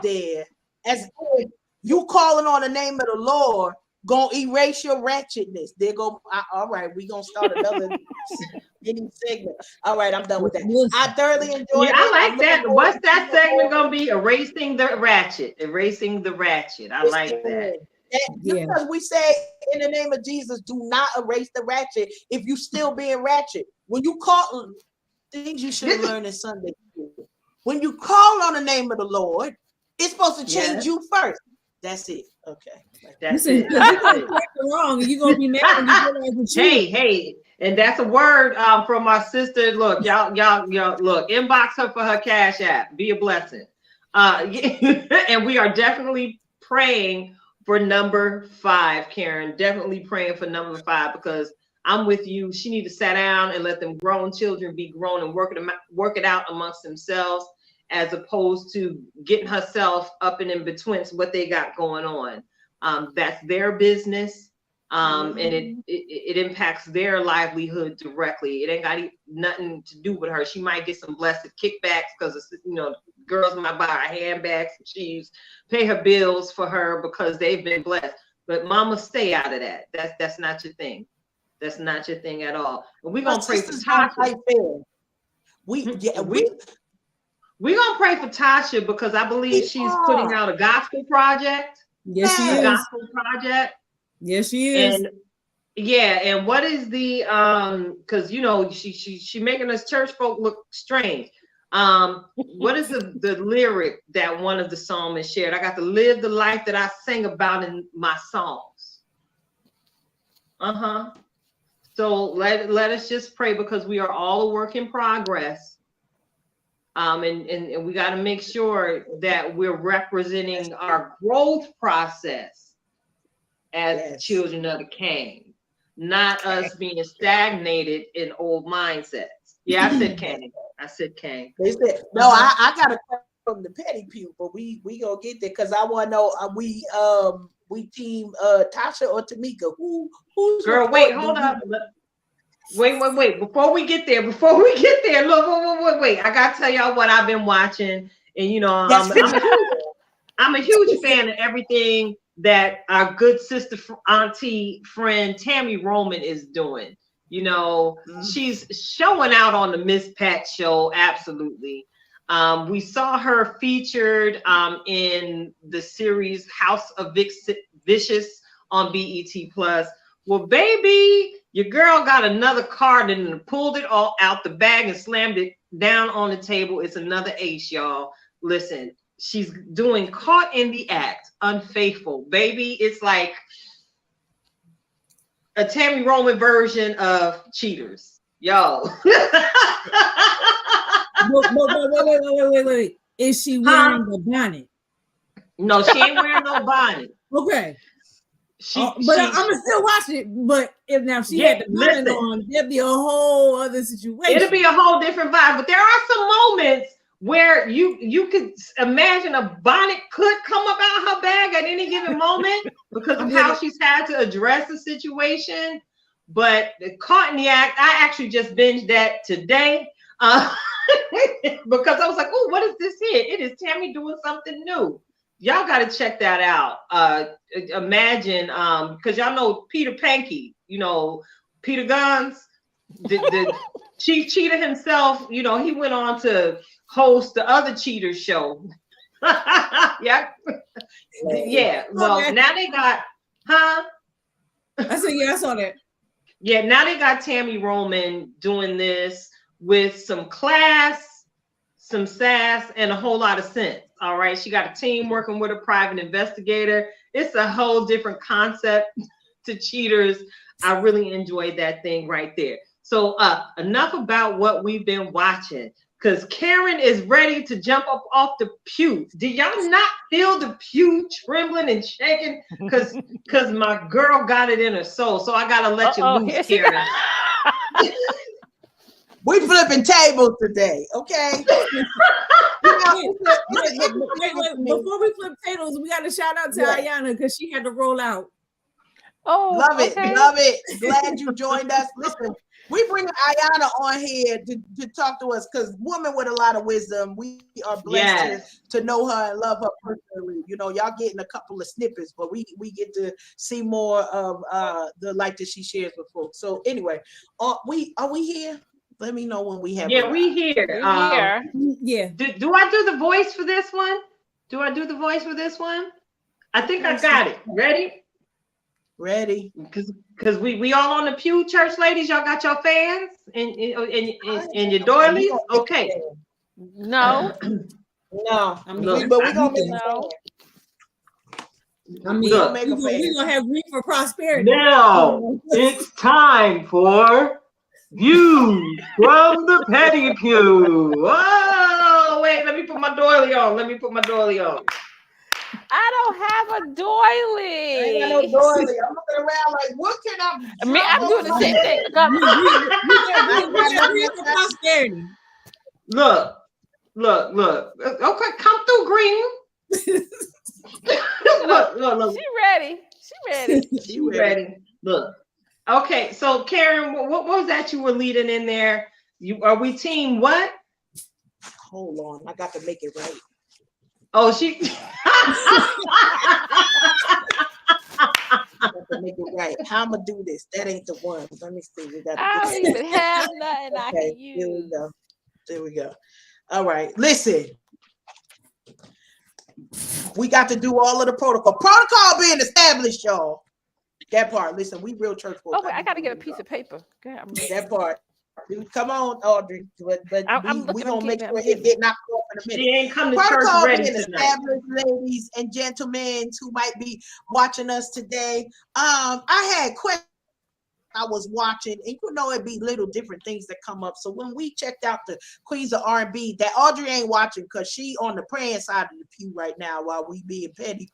there. As if you calling on the name of the Lord gonna erase your ratchetness. They go, all right, we gonna start another mini segment. All right, I'm done with that. I thoroughly enjoyed it. I like that. What's that segment gonna be? Erasing the ratchet. Erasing the ratchet. I like that. Because we say in the name of Jesus, do not erase the ratchet if you still being ratchet. When you call things you should learn in Sunday school. When you call on the name of the Lord, it's supposed to change you first. That's it. Okay. That's it. Wrong. You're gonna be mad when you realize the truth. Hey, and that's a word from my sister. Look, y'all, look, inbox her for her Cash App. Be a blessing. And we are definitely praying for number 5, Karen. Definitely praying for number 5 because I'm with you. She need to sit down and let them grown children be grown and work it out amongst themselves, as opposed to getting herself up and in between what they got going on. That's their business, and it impacts their livelihood directly. It ain't got nothing to do with her. She might get some blessed kickbacks because, you know, girls might buy her handbags and shoes, pay her bills for her because they've been blessed. But mama, stay out of that. That's not your thing. That's not your thing at all. And we're gonna pray for Tasha. We're gonna pray for Tasha because I believe she's putting out a gospel project. Yes, she is. Gospel project. Yes, she is. And what is the because you know she making us church folk look strange. What is the lyric that one of the psalmists shared? I got to live the life that I sing about in my songs. So let us just pray because we are all a work in progress. And we got to make sure that we're representing our growth process as children of the King, not us being stagnated in old mindsets. Yeah, I said King. They said, no, I got a question from the petty pew, but we gonna get there because I want to know we team Tasha or Tamika. Who's girl? Wait, hold up. Wait. Before we get there, look, wait. I gotta tell y'all what I've been watching, and you know, I'm a huge fan of everything that our good sister, auntie, friend Tammy Roman is doing. You know, she's showing out on the Miss Pat show. Absolutely. We saw her featured in the series House of Vicious on BET Plus. Well, baby, your girl got another card and pulled it all out the bag and slammed it down on the table. It's another ace, y'all. Listen, she's doing Caught in the Act, Unfaithful. Baby, it's like a Tammy Roman version of Cheaters. Yo. Wait. Is she wearing the bonnet? No, she ain't wearing no bonnet. Okay. I'm gonna still watch it, but if she had the bonnet on, there'd be a whole other situation. It'll be a whole different vibe. But there are some moments where you could imagine a bonnet could come up out her bag at any given moment because of how she's had to address the situation. But the Caught in the Act, I actually just binged that today. because I was like, oh, what is this here? It is Tammy doing something new. Y'all got to check that out. Imagine, because y'all know Peter Pankey, you know, Peter Guns, the chief cheater himself, you know, he went on to host the other cheaters show. Yeah. Yeah. Well, now they got, huh? I said, yeah, I saw that. Yeah, now they got Tammy Roman doing this with some class, some sass, and a whole lot of sense. All right. She got a team working with a private investigator. It's a whole different concept to cheaters. I really enjoyed that thing right there. So enough about what we've been watching, because Karen is ready to jump up off the pew. Did y'all not feel the pew trembling and shaking? Because my girl got it in her soul. So I got to let you loose, Karen. We flipping tables today, okay? Wait, before we flip tables, we got to shout out to Ayana because she had to roll out. Oh, love okay. it, love it. Glad you joined us. Listen, we bring Ayana on here to talk to us because woman with a lot of wisdom. We are blessed to know her and love her personally. You know, y'all getting a couple of snippets, but we get to see more of the life that she shares with folks. So anyway, are we here? Let me know when we have. Yeah, we here. We're here. Yeah. Do I do the voice for this one? Do I do the voice for this one? I think I got it. Ready? Ready. Because we all on the pew, church ladies. Y'all got your fans and your doilies. Okay. No. No. Look, but we're gonna make no. I mean, Look. we're gonna have grief for prosperity. Now it's time for views from the petty pew. Oh, wait, let me put my doily on. I don't have a doily. I ain't got no doily. I'm looking around like, what can I mean, I'm doing the same thing. We got grief for prosperity. Look. Okay, come through, Green. look. She ready. Look. Okay, so Karen, what was that you were leading in there? Are we team what? Hold on, I got to make it right. Oh, she. Make it right. How I'm gonna do this? That ain't the one. Let me see. We got. I don't even have nothing I can use. There we go. All right. Listen, we got to do all of the protocol. Protocol being established, y'all. That part. Listen, we real church folks. Oh, wait, I got to get a piece of paper. That part. Come on, Audrey. But we gonna make sure it get knocked off in a minute. She ain't come to Protocol church ready being tonight. established, ladies and gentlemen who might be watching us today. I had questions. I was watching, and you know it'd be little different things that come up. So when we checked out the Queens of R&B, that Audrey ain't watching because she on the praying side of the pew right now while we being petty.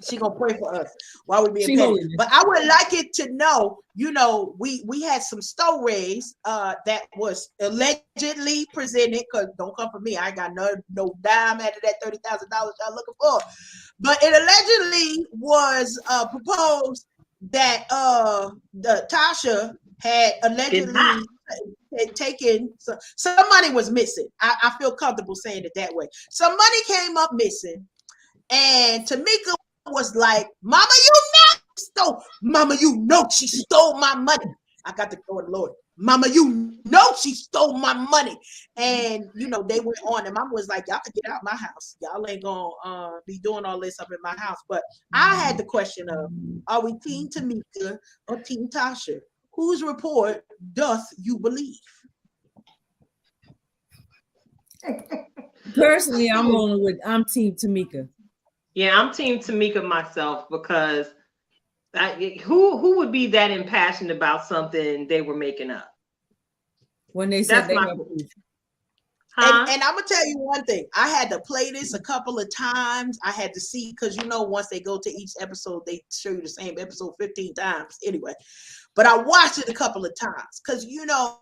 She gonna pray for us while we being petty. But I would like it to know, you know, we had some stories that was allegedly presented, because don't come for me. I ain't got no dime out of that $30,000 y'all looking for. But it allegedly was proposed that the Tasha had allegedly had taken some money was missing. I feel comfortable saying it that way. Some money came up missing, and Tamika was like, "Mama, you know she stole my money." I got to go with the Lord. "Mama, you know she stole my money." And you know, they went on, and Mama was like, "Y'all can get out of my house. Y'all ain't gonna be doing all this up in my house." But I had the question of, are we Team Tamika or Team Tasha? Whose report doth you believe? Personally, I'm Team Tamika. Yeah, I'm Team Tamika myself, because who would be that impassioned about something they were making up? When they said they were. And I'm gonna tell you one thing. I had to play this a couple of times. I had to see, because you know, once they go to each episode, they show you the same episode 15 times anyway. But I watched it a couple of times because you know,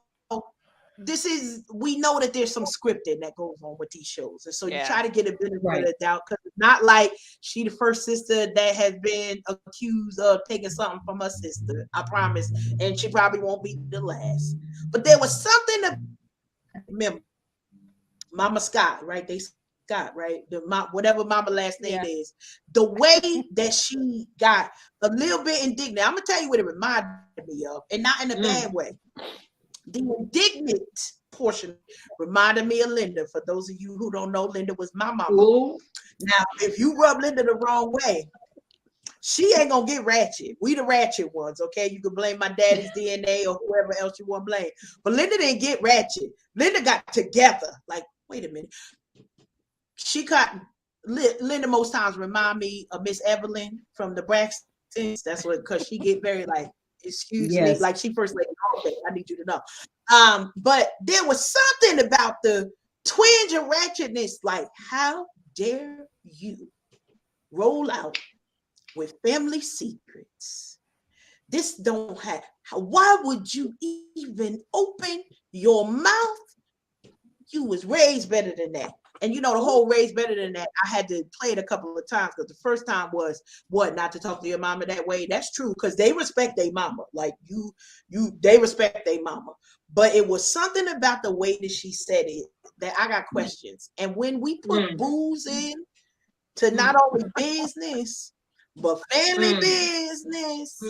we know that there's some scripting that goes on with these shows, and so you try to get a benefit of the doubt, because it's not like she the first sister that has been accused of taking something from her sister. I promise, and she probably won't be the last. But there was something remember, Mama Scott, right? They Scott, right? Whatever Mama last name is. The way that she got a little bit indignant. I'm gonna tell you what it reminded me of, and not in a bad way. The indignant portion reminded me of Linda. For those of you who don't know, Linda was my mama. Ooh. Now, if you rub Linda the wrong way, she ain't gonna get ratchet. We the ratchet ones, okay? You can blame my daddy's DNA or whoever else you want to blame. But Linda didn't get ratchet. Linda got together. Like, wait a minute. She got Linda most times remind me of Miss Evelyn from the Braxtons. That's what, because she get very like, excuse me, like she first lady. Okay, I need you to know. But there was something about the twinge of ratchetness. Like, how dare you roll out with family secrets? This don't have. Why would you even open your mouth? You was raised better than that. And you know, the whole raised better than that, I had to play it a couple of times because the first time was what, not to talk to your mama that way. That's true, because they respect their mama. Like they respect their mama. But it was something about the way that she said it that I got questions. And when we put booze in to not only business, but family business,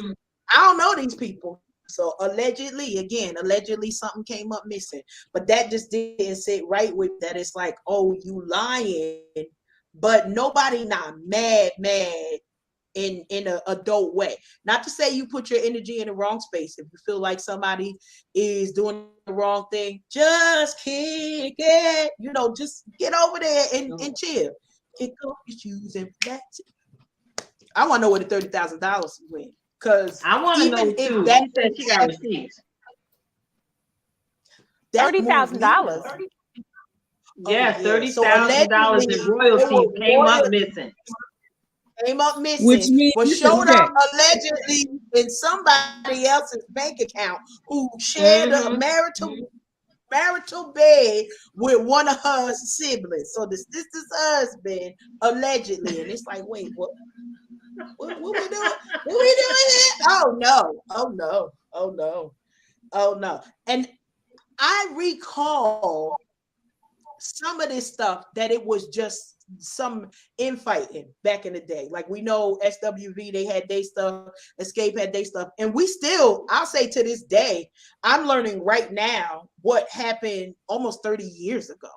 I don't know these people. So allegedly something came up missing, but that just didn't sit right with that. It's like, oh, you lying, but nobody not mad in an adult way. Not to say you put your energy in the wrong space. If you feel like somebody is doing the wrong thing, just kick it. You know, just get over there and chill. Kick off your shoes and that's it. I want to know where the $30,000 went. Because I want to know too. She said she got receipts. $30,000. Yeah, $30,000 in royalties came up missing. Which means was showed up allegedly in somebody else's bank account who shared a marital bed with one of her siblings. So the sister's husband allegedly, and it's like, wait, what? What we doing? What we doing here? Oh no. And I recall some of this stuff that it was just some infighting back in the day. Like we know SWV, they had their stuff, Escape had their stuff. And we still, I'll say to this day, I'm learning right now what happened almost 30 years ago.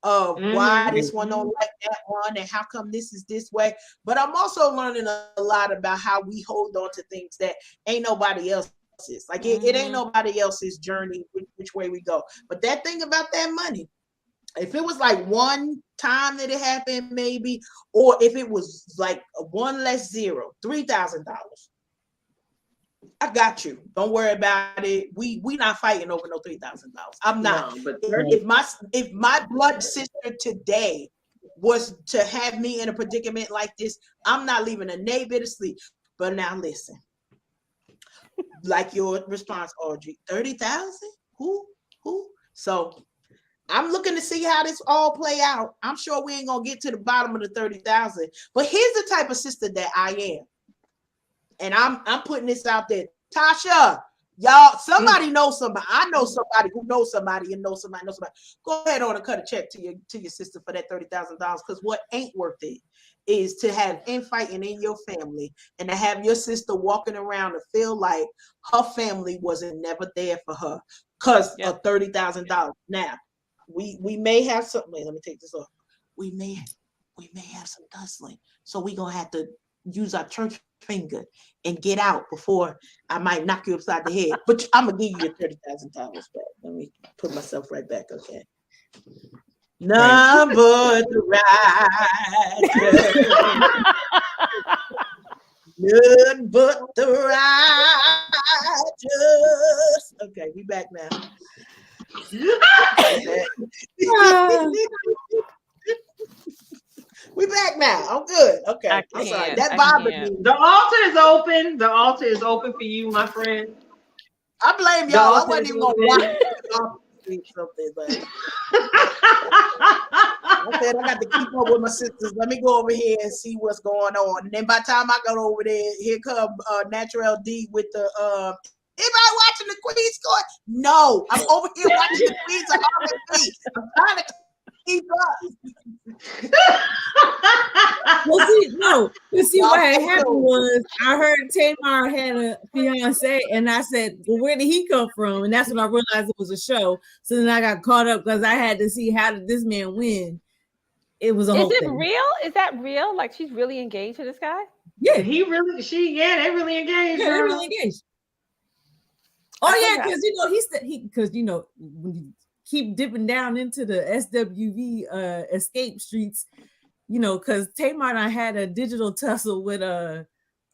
Of why this one don't like that one and how come this is this way. But I'm also learning a lot about how we hold on to things that ain't nobody else's. Like it ain't nobody else's journey, which way we go. But that thing about that money, if it was like one time that it happened, maybe, or if it was like a one less zero, $3,000. I got you. Don't worry about it. We not fighting over no $3,000. I'm not. No, but if my blood sister today was to have me in a predicament like this, I'm not leaving a nay bit of sleep. But now listen, like your response, Audrey, 30,000? Who? So I'm looking to see how this all play out. I'm sure we ain't gonna get to the bottom of the 30,000. But here's the type of sister that I am. And I'm putting this out there. Tasha, y'all, somebody knows somebody. I know somebody who knows somebody and knows somebody. Go ahead on and cut a check to your sister for that $30,000. Because what ain't worth it is to have infighting in your family and to have your sister walking around and feel like her family wasn't never there for her because of $30,000. Now, we may have something. Let me take this off. We may have some tussling. So we're gonna have to use our church finger and get out before I might knock you upside the head. But I'm gonna give you your $30,000 back. Let me put myself right back, okay? Number the right. Good but the righteous. Okay, we back now. We back now. I'm good. Okay. I'm sorry. That bothered me. The altar is open. The altar is open for you, my friend. I blame y'all. I wasn't even gonna watch something, but I said I got to keep up with my sisters. Let me go over here and see what's going on. And then by the time I got over there, here come Natural D with the anybody watching the Queen's Court? No, I'm over here watching the Queens of R&B. trying to keep up. Well, see, no. You see, what had Y'all happened know. was I heard Tamar had a fiance, and I said, "Well, where did he come from?" And that's when I realized it was a show. So then I got caught up because I had to see how did this man win. It was a Is whole it thing. real? Is that real? Like she's really engaged to this guy? Yeah, He really, they really engaged, yeah, they're girl. really engaged. I Oh yeah, forgot. because he said because when you keep dipping down into the SWV escape streets, because Tamar and I had a digital tussle with I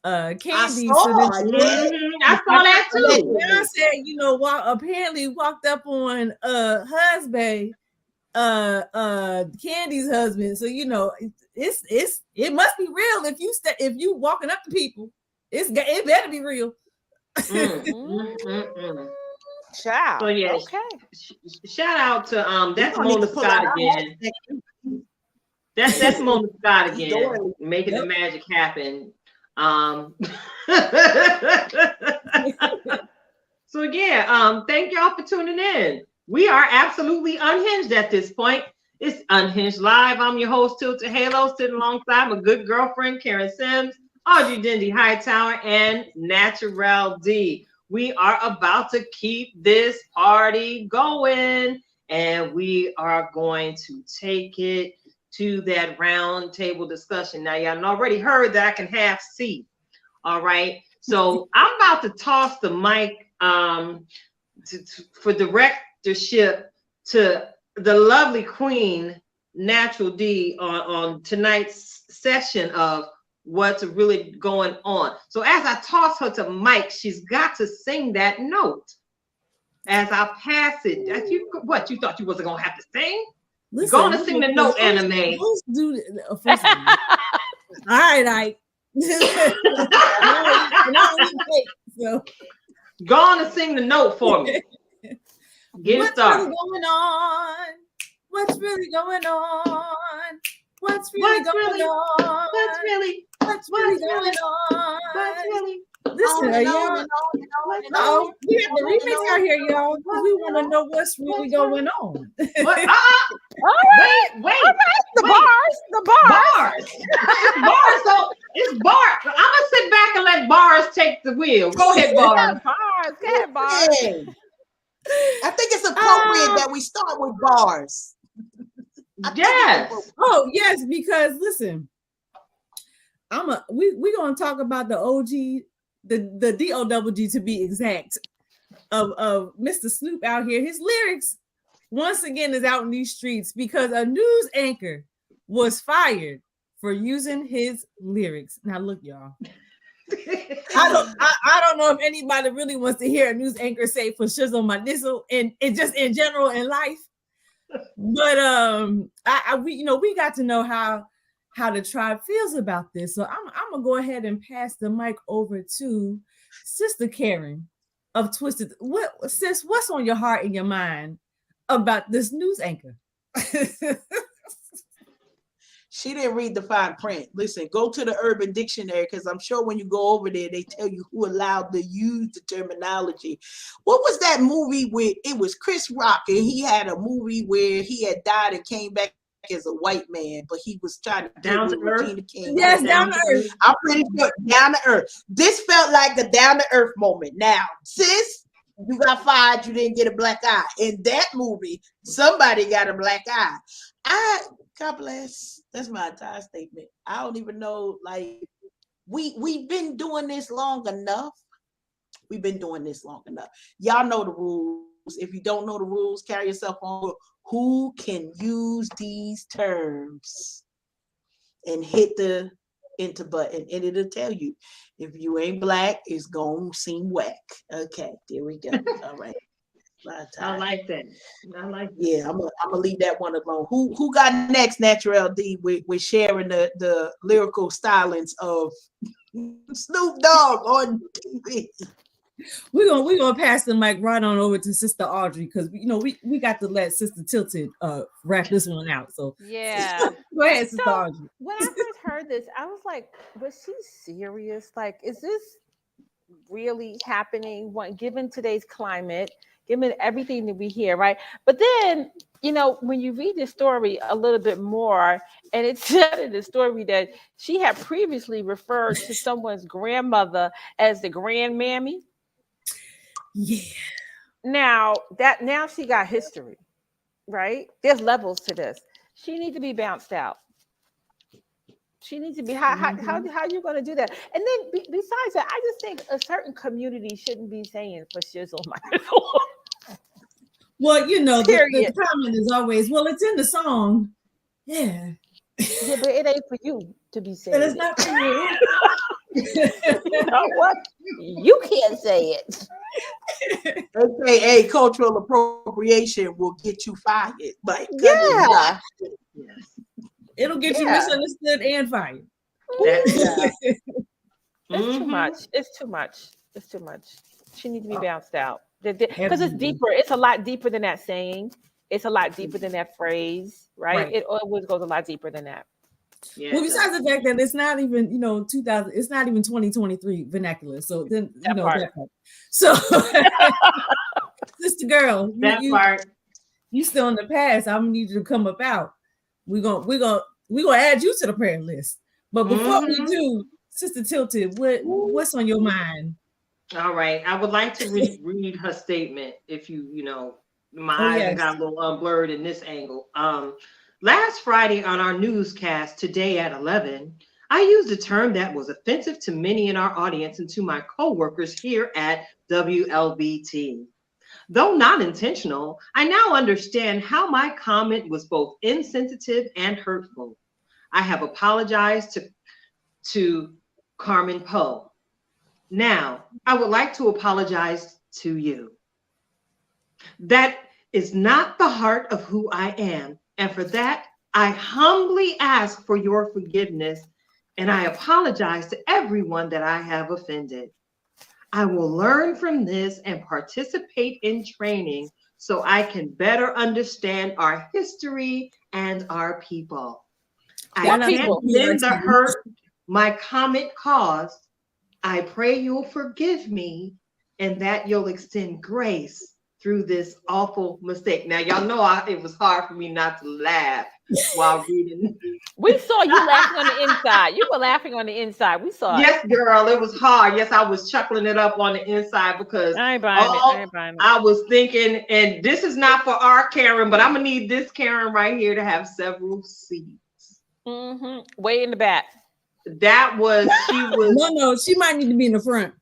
Candy. saw So then it. I saw that too. I said, apparently walked up on husband, Candy's husband. So it must be real if you walking up to people. It better be real. Child. So yeah, Okay. shout out to We that's gonna need Mona to pull Scott out our again. hashtag. That's Mona Scott He's again, doing making Yep. the magic happen. So yeah, thank y'all for tuning in. We are absolutely unhinged at this point. It's Unhinged Live. I'm your host, Tilted Halo, sitting alongside my good girlfriend, Karen Sims, Audrey Dindy Hightower, and Natural D. We are about to keep this party going, and we are going to take it to that round table discussion. Now, y'all already heard that I can have seat. All right. So I'm about to toss the mic for directorship to the lovely queen, Natural D, on tonight's session of what's really going on. So as I toss her to mic, she's got to sing that note. As I pass it, you thought you wasn't gonna have to sing? You're gonna sing the note, anime. First of all, all right, so Gonna sing the note for me. Get it started. Really going on? What's really going on? What's really going on? What's really going on? What's really Listen, y'all. Oh, we have the remix out here, y'all. We want to know what's really going on. what? All right. Wait. The bars. It's bars. So it's bars. I'm gonna sit back and let bars take the wheel. Go ahead, bars. Bars. Go ahead, bars. Hey, I think it's appropriate that we start with bars. Yes. Oh, yes, because listen, we're gonna talk about the OG, the DOWG to be exact, of Mr. Snoop out here. His lyrics once again is out in these streets because a news anchor was fired for using his lyrics. Now look, y'all. I don't know if anybody really wants to hear a news anchor say for shizzle my nizzle and just in general in life. But we got to know how the tribe feels about this. So I'm gonna go ahead and pass the mic over to Sister Karen of Twisted. What's on your heart and your mind about this news anchor? She didn't read the fine print. Listen, go to the Urban Dictionary because I'm sure when you go over there, they tell you who allowed to use the terminology. What was that movie with? It was Chris Rock, and he had a movie where he had died and came back as a white man, but he was trying to Down to Earth. Regina King. Yes, Down to Earth. I'm pretty sure Down to Earth. This felt like a Down to Earth moment. Now, sis, you got fired. You didn't get a black eye. In that movie, somebody got a black eye. God bless. That's my entire statement. I don't even know. Like we've been doing this long enough. We've been doing this long enough. Y'all know the rules. If you don't know the rules, carry yourself on. Who can use these terms? And hit the enter button, and it'll tell you. If you ain't black, it's gonna seem whack. Okay, there we go. All right. I like that. Yeah, I'm gonna leave that one alone. Who got next? Natural D with sharing the lyrical stylings of Snoop Dogg on TV. We're gonna pass the mic right on over to Sister Audrey because we got to let Sister Tilted wrap this one out. So Yeah. Go ahead, Sister Audrey. When I first heard this, I was like, was she serious? Like, is this really happening? Given today's climate, given everything that we hear, right? But then you know, when you read the story a little bit more, and it said in the story that she had previously referred to someone's grandmother as the grandmammy. Yeah. Now she got history, right? There's levels to this. She needs to be bounced out. She needs to be how you going to do that? And then besides that, I just think a certain community shouldn't be saying for shizzle my Well, you know, the period. comment is always, well, it's in the song. Yeah. Yeah, but it ain't for you to be But saying it's it. not for you. You know what? You can't say it. AKA cultural appropriation will get you fired. Like, Yeah. Yes. It'll get you Yeah. misunderstood and fired. That, Yeah. It's too Mhm. much. It's too much. It's too much. She needs to be bounced out. Because it's Absolutely. deeper. It's a lot deeper than that saying. It's a lot deeper than that phrase, right? Right. It always goes a lot deeper than that. Yeah, Well, it besides does. the fact that it's not even, 2000, it's not even 2023 vernacular. So then, That part. that part. So, sister girl, That part. you still in the past. I'm gonna need you to come up out. We're gonna add you to the prayer list. But before we Mhm. do, Sister Tilted, what's on your mind? All right. I would like to read her statement. If my Oh eyes yes. got a little blurred in this angle. Last Friday on our newscast, Today at 11, I used a term that was offensive to many in our audience and to my coworkers here at WLBT. Though not intentional, I now understand how my comment was both insensitive and hurtful. I have apologized to Carmen Poe. Now, I would like to apologize to you. That is not the heart of who I am. And for that, I humbly ask for your forgiveness. And I apologize to everyone that I have offended. I will learn from this and participate in training so I can better understand our history and our people. I What can't people? mend the hurt my comment caused. I pray you'll forgive me and that you'll extend grace through this awful mistake. Now, y'all know it was hard for me not to laugh while reading. We saw you laughing on the inside. You were laughing on the inside. We saw it. Yes, girl, it was hard. Yes, I was chuckling it up on the inside because I ain't buying it. I ain't buying it. I was thinking, and this is not for our Karen, but I'm gonna need this Karen right here to have several seats. Way in the back. That was she was. No, she might need to be in the front.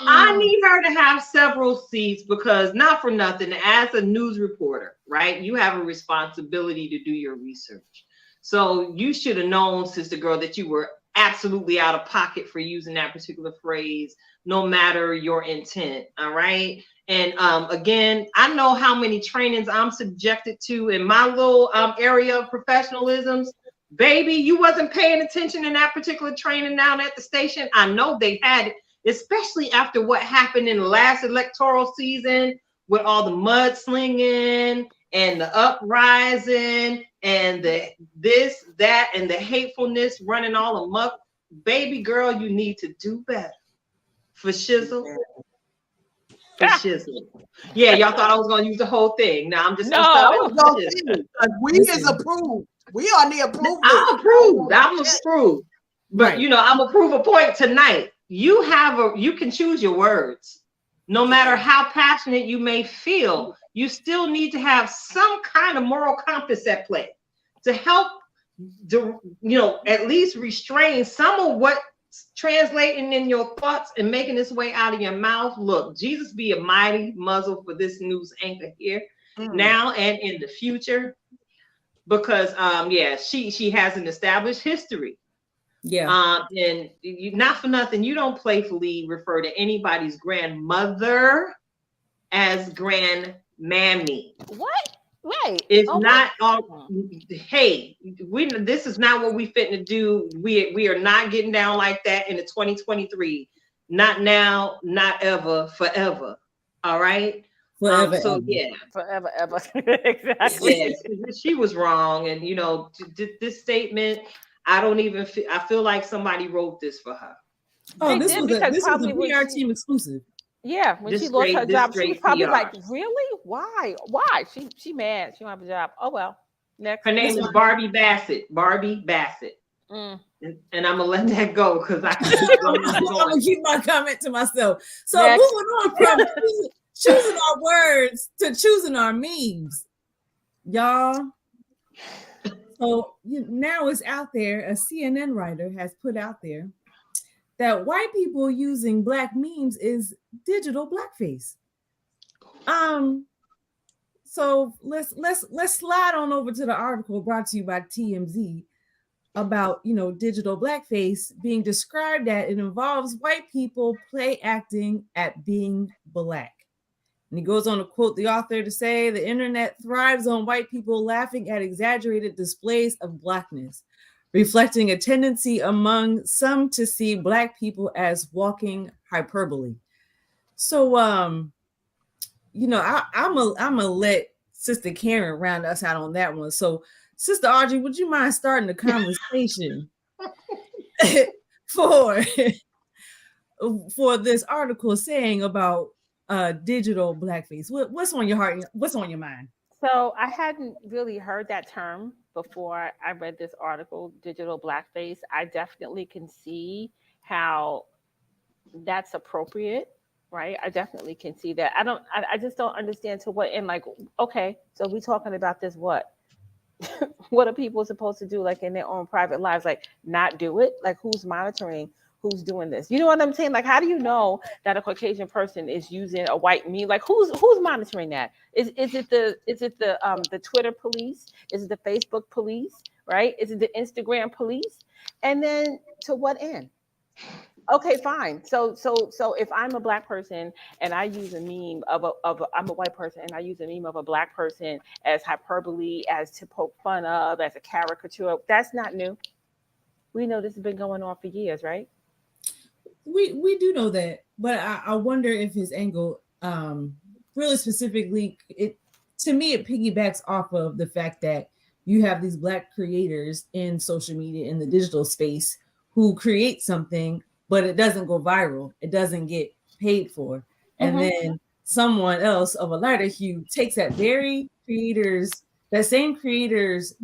I need her to have several seats because not for nothing, as a news reporter, right? You have a responsibility to do your research. So you should have known, sister girl, that you were absolutely out of pocket for using that particular phrase, no matter your intent. All right. And again, I know how many trainings I'm subjected to in my little area of professionalisms. Baby, you wasn't paying attention in that particular training down at the station. I know they had it, especially after what happened in the last electoral season with all the mudslinging and the uprising and the this, that, and the hatefulness running all amok. Baby girl, you need to do better. For shizzle. For shizzle. Yeah, y'all thought I was gonna use the whole thing. Now I'm just gonna stop at we is approved. We on the approved. I'm approved. I'm approved. But I'm gonna prove a point tonight. You can choose your words. No matter how passionate you may feel, you still need to have some kind of moral compass at play to help at least restrain some of what's translating in your thoughts and making its way out of your mouth. Look, Jesus be a mighty muzzle for this news anchor here now and in the future. Because she has an established history. Yeah. And not for nothing, you don't playfully refer to anybody's grandmother as grandmammy. What? Right. It's not all. Hey, this is not what we fitting to do. We are not getting down like that in the 2023. Not now, not ever, forever. All right. Forever. Forever, ever. Exactly. Yes, she was wrong, and this statement. I don't even. I feel like somebody wrote this for her. Oh, this was a PR team exclusive. Yeah, when she This lost her straight, this job, she was straight probably PR. like, "Really? Why? Why?" She mad. She don't have a job. Oh well. Next. Her name is Barbie Bassett. Barbie Bassett. Mm. And I'm gonna let that go because I can keep going and I'm going. gonna keep my comment to myself. So Next. moving on from choosing our words to choosing our memes, y'all. So now it's out there. A CNN writer has put out there that white people using black memes is digital blackface. So let's slide on over to the article brought to you by TMZ about digital blackface being described that it involves white people play acting at being black. And he goes on to quote the author to say the internet thrives on white people laughing at exaggerated displays of blackness, reflecting a tendency among some to see black people as walking hyperbole. So I'm gonna let Sister Karen round us out on that one. So Sister Audrey, would you mind starting the conversation for this article saying about digital blackface? What's on your heart? What's on your mind? So I hadn't really heard that term before I read this article, digital blackface. I definitely can see how that's appropriate, right? I definitely can see that. I just don't understand to what end. Like, okay, so we talking about this what? What are people supposed to do, like in their own private lives? Like, not do it? Like, who's monitoring who's doing this? You know what I'm saying? Like, how do you know that a Caucasian person is using a white meme? Like, who's monitoring that? Is it the Twitter police? Is it the Facebook police? Right? Is it the Instagram police? And then to what end? Okay, fine. So if I'm a black person and I use a meme I'm a white person and I use a meme of a black person as hyperbole, as to poke fun of, as a caricature, that's not new. We know this has been going on for years, right? We do know that, but I wonder if his angle, really specifically, to me it piggybacks off of the fact that you have these black creators in social media in the digital space who create something, but it doesn't go viral, it doesn't get paid for, and then someone else of a lighter hue takes that same creators,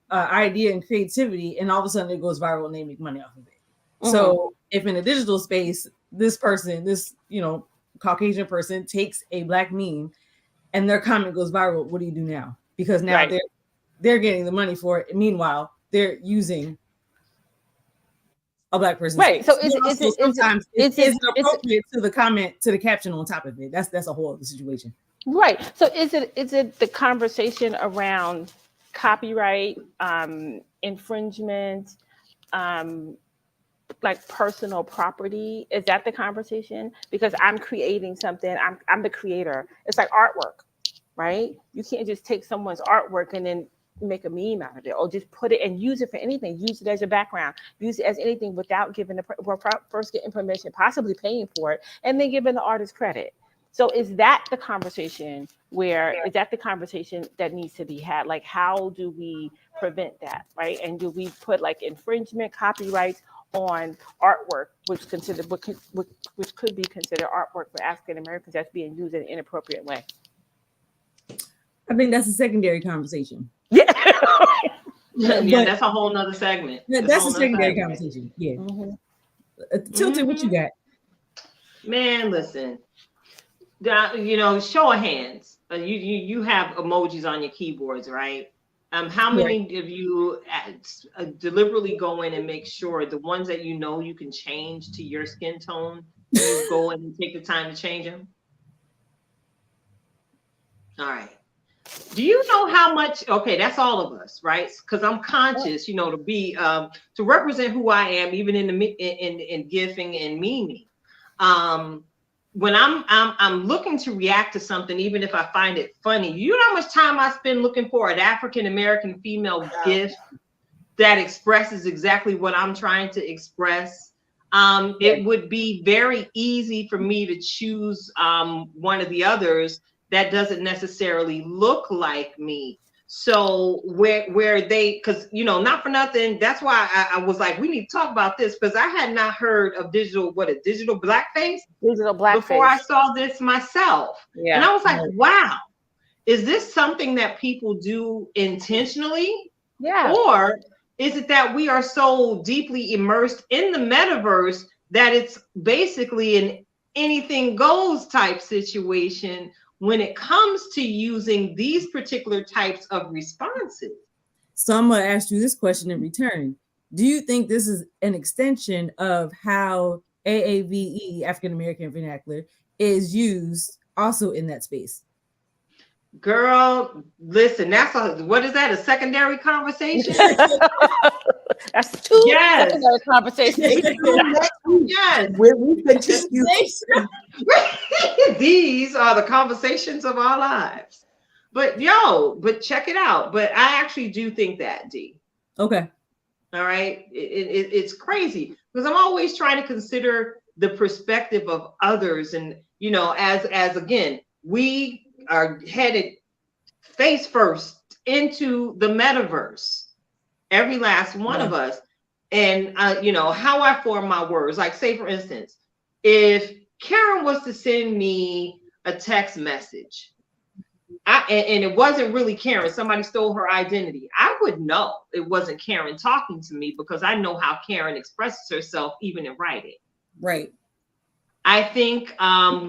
idea and creativity, and all of a sudden it goes viral and they make money off of it. So if in a digital space, this person, this Caucasian person takes a black meme and their comment goes viral, what do you do now? Because now they're getting the money for it. Meanwhile, they're using a black person. Right. So sometimes it's appropriate to the comment, to the caption on top of it. That's a whole other situation. Right. So is it the conversation around copyright, infringement, like personal property? Is that the conversation? Because I'm creating something, I'm the creator. It's like artwork, right? You can't just take someone's artwork and then make a meme out of it, or just put it and use it for anything. Use it as your background, use it as anything without giving first getting permission, possibly paying for it, and then giving the artist credit. So is that the conversation is that the conversation that needs to be had? Like, how do we prevent that, right? And do we put like infringement, copyrights on artwork, which could be considered artwork for African Americans that's being used in an inappropriate way? I think that's a secondary conversation. Yeah. Yeah, that's a whole nother segment. That's a secondary conversation. Yeah. Tilted, what you got? Man, listen. Show of hands. You have emojis on your keyboards, right? How many of you deliberately go in and make sure the ones that you can change to your skin tone, you go in and take the time to change them? All right. Do you know how much? Okay, that's all of us, right? Because I'm conscious, to be to represent who I am, even in gifting and memeing. When I'm looking to react to something, even if I find it funny, you know how much time I spend looking for an African American female gif that expresses exactly what I'm trying to express. It would be very easy for me to choose one of the others that doesn't necessarily look like me. So where they, because not for nothing, that's why I was like, we need to talk about this, because I had not heard of digital blackface Digital before I blackface. saw this myself. Yeah. And I was like, wow, is this something that people do intentionally? Yeah. Or is it that we are so deeply immersed in the metaverse that it's basically an anything goes type situation when it comes to using these particular types of responses? So I'm gonna ask you this question in return. Do you think this is an extension of how AAVE, African American vernacular, is used also in that space? Girl, listen, what is that? A secondary conversation? That's two Yes. secondary conversations. Yes. We continue. These are the conversations of our lives. But check it out. But I actually do think that, D. Okay. All right. It's crazy because I'm always trying to consider the perspective of others. And, as again, we are headed face first into the metaverse, every last one of us. And, how I form my words, like say, for instance, if Karen was to send me a text message, and it wasn't really Karen, somebody stole her identity, I would know it wasn't Karen talking to me because I know how Karen expresses herself, even in writing. Right. I think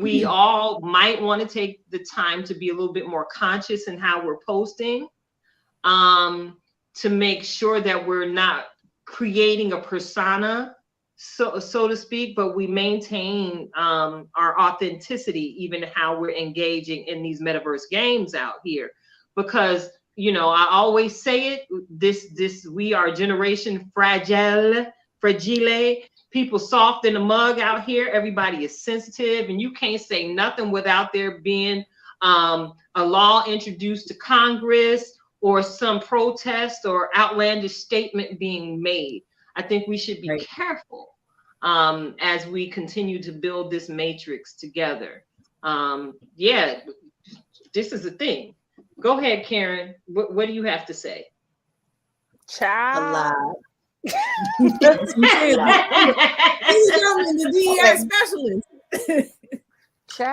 we all might want to take the time to be a little bit more conscious in how we're posting, to make sure that we're not creating a persona, so to speak, but we maintain our authenticity, even how we're engaging in these metaverse games out here. Because I always say it, this we are generation fragile. People soft in the mug out here. Everybody is sensitive, and you can't say nothing without there being a law introduced to Congress or some protest or outlandish statement being made. I think we should be careful as we continue to build this matrix together. This is the thing. Go ahead, Karen. What do you have to say? Child. The DEI specialist.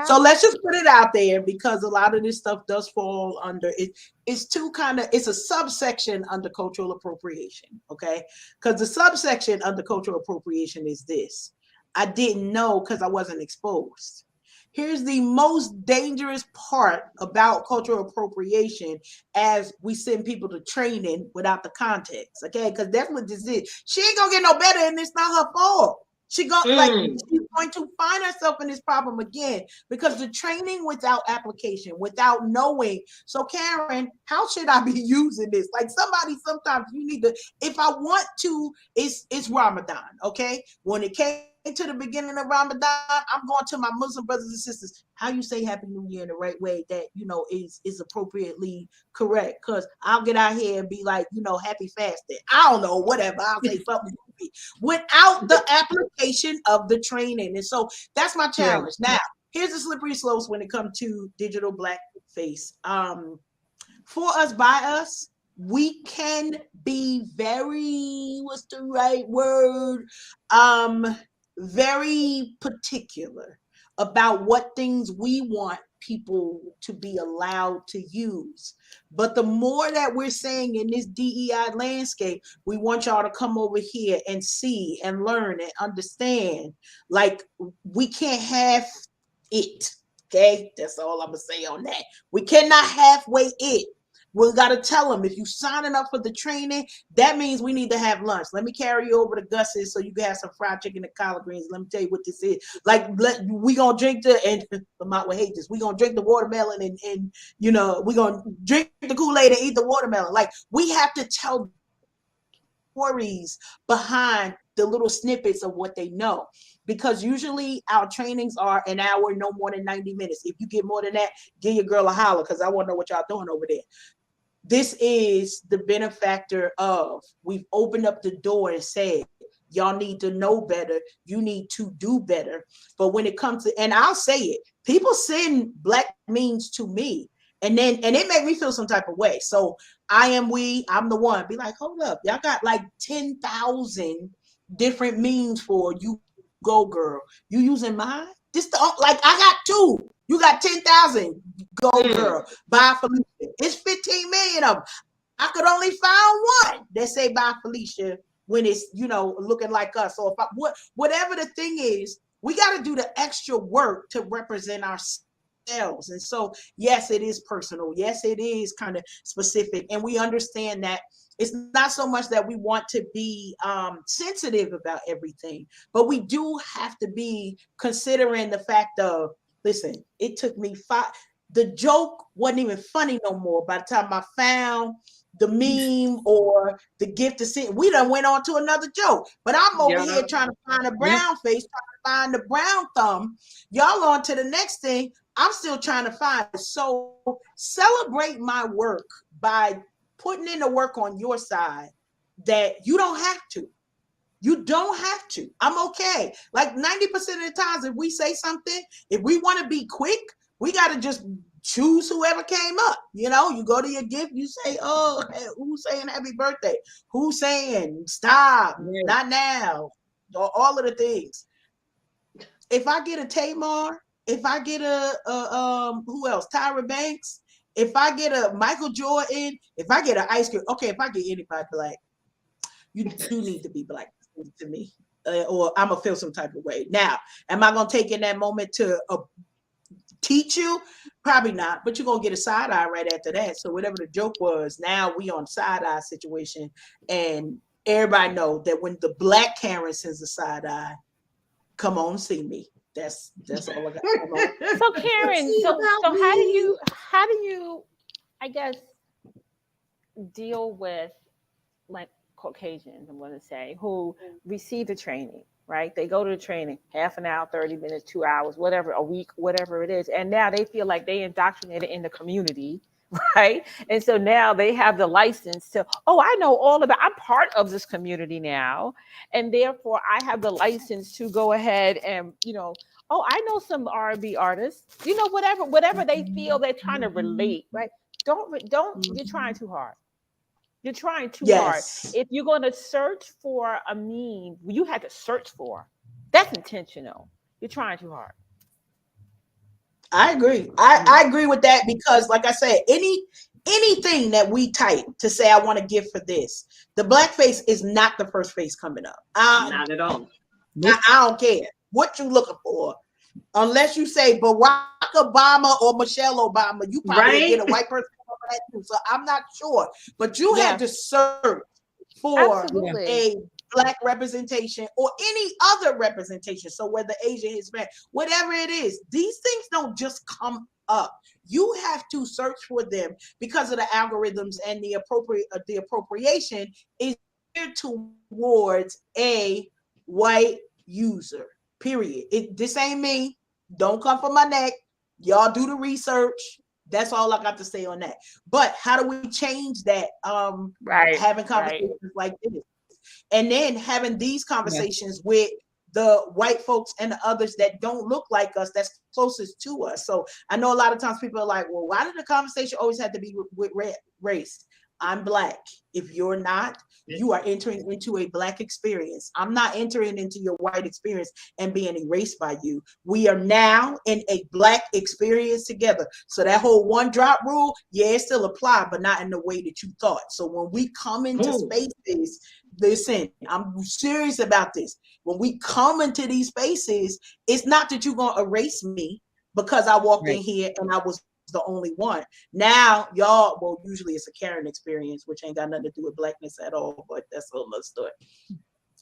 So let's just put it out there, because a lot of this stuff does fall under it. It's it's a subsection under cultural appropriation. Okay. Because the subsection under cultural appropriation is this. I didn't know because I wasn't exposed. Here's the most dangerous part about cultural appropriation as we send people to training without the context. Okay. Because that's what this is. She ain't gonna get no better, and it's not her fault. She's going to find herself in this problem again, because the training without application, without knowing. So Karen, how should I be using this? Like sometimes you need to, if I want to, it's Ramadan. Okay. When it came to the beginning of Ramadan, I'm going to my Muslim brothers and sisters, how you say Happy New Year in the right way that, is appropriately correct. Cause I'll get out here and be like, happy fasting. I don't know, whatever. I'll say something without the application of the training. And so that's my challenge. Now, here's the slippery slopes when it comes to digital blackface. For us, by us, we can be very, what's the right word? Very particular about what things we want people to be allowed to use. But the more that we're saying in this DEI landscape, we want y'all to come over here and see and learn and understand. Like, we can't have it. Okay, that's all I'm gonna say on that. We cannot halfway it. We got to tell them, if you're signing up for the training, that means we need to have lunch. Let me carry you over to Gus's so you can have some fried chicken and collard greens. Let me tell you what this is. Like, we going to drink and Lamont would hate this. We going to drink the watermelon and we going to drink the Kool-Aid and eat the watermelon. Like, we have to tell stories behind the little snippets of what they know. Because usually our trainings are an hour, no more than 90 minutes. If you get more than that, give your girl a holler, because I want to know what y'all doing over there. This is the benefactor of, we've opened up the door and said, y'all need to know better. You need to do better. But when it comes to, and I'll say it, people send black memes to me, And it made me feel some type of way. So I'm the one. Be like, hold up, y'all got like 10,000 different memes for you go girl. You using mine? This like I got two. You got 10,000 go girl. Bye Felicia. It's 15 million of them. I could only find one that say bye Felicia when it's, looking like us. So whatever the thing is, we got to do the extra work to represent ourselves. And so, yes, it is personal. Yes, it is kind of specific. And we understand that it's not so much that we want to be sensitive about everything, but we do have to be considering the fact of, listen, it took me the joke wasn't even funny no more by the time I found the meme or the gift to see. We done went on to another joke, but I'm over here trying to find a brown face, trying to find the brown thumb. Y'all on to the next thing. I'm still trying to find it. So celebrate my work by putting in the work on your side that you don't have to. You don't have to. I'm okay. Like 90% of the times, if we say something, if we want to be quick, we got to just choose whoever came up. You go to your gift, you say, oh, who's saying happy birthday? Who's saying stop, not now? All of the things. If I get a Tamar, if I get a who else? Tyra Banks. If I get a Michael Jordan, if I get an ice cream, okay, if I get anybody black, you do need to be black to me, or I'm gonna feel some type of way. Now, am I gonna take in that moment to teach you? Probably not, but you're gonna get a side eye right after that. So whatever the joke was, now we on side eye situation, and everybody know that when the black Karen sends a side eye, come on, see me. That's all I got. So Karen, so how do you, I guess, deal with like Caucasians, I'm going to say, who receive the training, right? They go to the training, half an hour, 30 minutes, 2 hours, whatever, a week, whatever it is. And now they feel like they indoctrinated in the community, right? And so now they have the license to, I know all about, I'm part of this community now. And therefore I have the license to go ahead and, I know some R&B artists, whatever they feel they're trying to relate, right? Don't, you're trying too hard. You're trying too hard. If you're going to search for a meme, you had to search for. That's intentional. You're trying too hard. I agree. I agree with that because, like I said, anything that we type to say I want to give for this, the blackface is not the first face coming up. Not at all. I don't care what you looking for, unless you say Barack Obama or Michelle Obama. You probably get a white person. So I'm not sure, but you had to search for a black representation or any other representation. So whether Asian, Hispanic, whatever it is, these things don't just come up. You have to search for them because of the algorithms, and the appropriation is geared towards a white user. Period. This ain't me. Don't come for my neck. Y'all do the research. That's all I got to say on that. But how do we change that? Having conversations like this, and then having these conversations with the white folks and the others that don't look like us, that's closest to us. So I know a lot of times people are like, well, why did the conversation always have to be with race? I'm black. If you're not, you are entering into a black experience. I'm not entering into your white experience and being erased by you. We are now in a black experience together. So that whole one drop rule, it still apply, but not in the way that you thought. So when we come into spaces, listen, I'm serious about this. When we come into these spaces, it's not that you're going to erase me because I walked in here and I was the only one. Now y'all, well, usually it's a Karen experience, which ain't got nothing to do with blackness at all, but that's a whole nother story.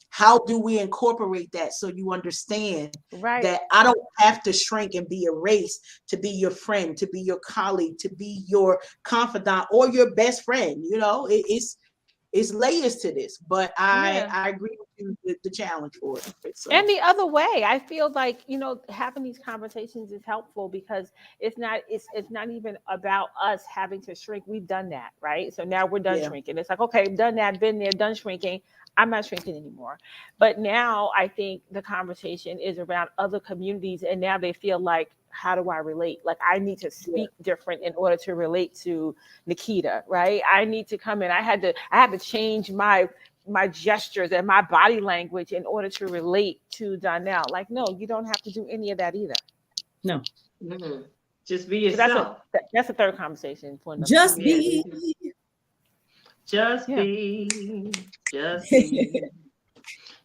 How do we incorporate that so you understand that I don't have to shrink and be erased to be your friend, to be your colleague, to be your confidant or your best friend? It's layers to this, but I agree with you with the challenge for it. So. And the other way, I feel like, having these conversations is helpful because it's not even about us having to shrink. We've done that, right? So now we're done shrinking. It's like, okay, I've done that, been there, done shrinking. I'm not shrinking anymore. But now I think the conversation is around other communities, and now they feel like, how do I relate? Like I need to Yeah. speak different in order to relate to Nikita, right? I need to come in. I had to change my gestures and my body language in order to relate to Donnell. Like, no, you don't have to do any of that either. No. Mhm. Just be So that's yourself. a third conversation for another Just time. Yeah. be. Just Yeah. be. Just be.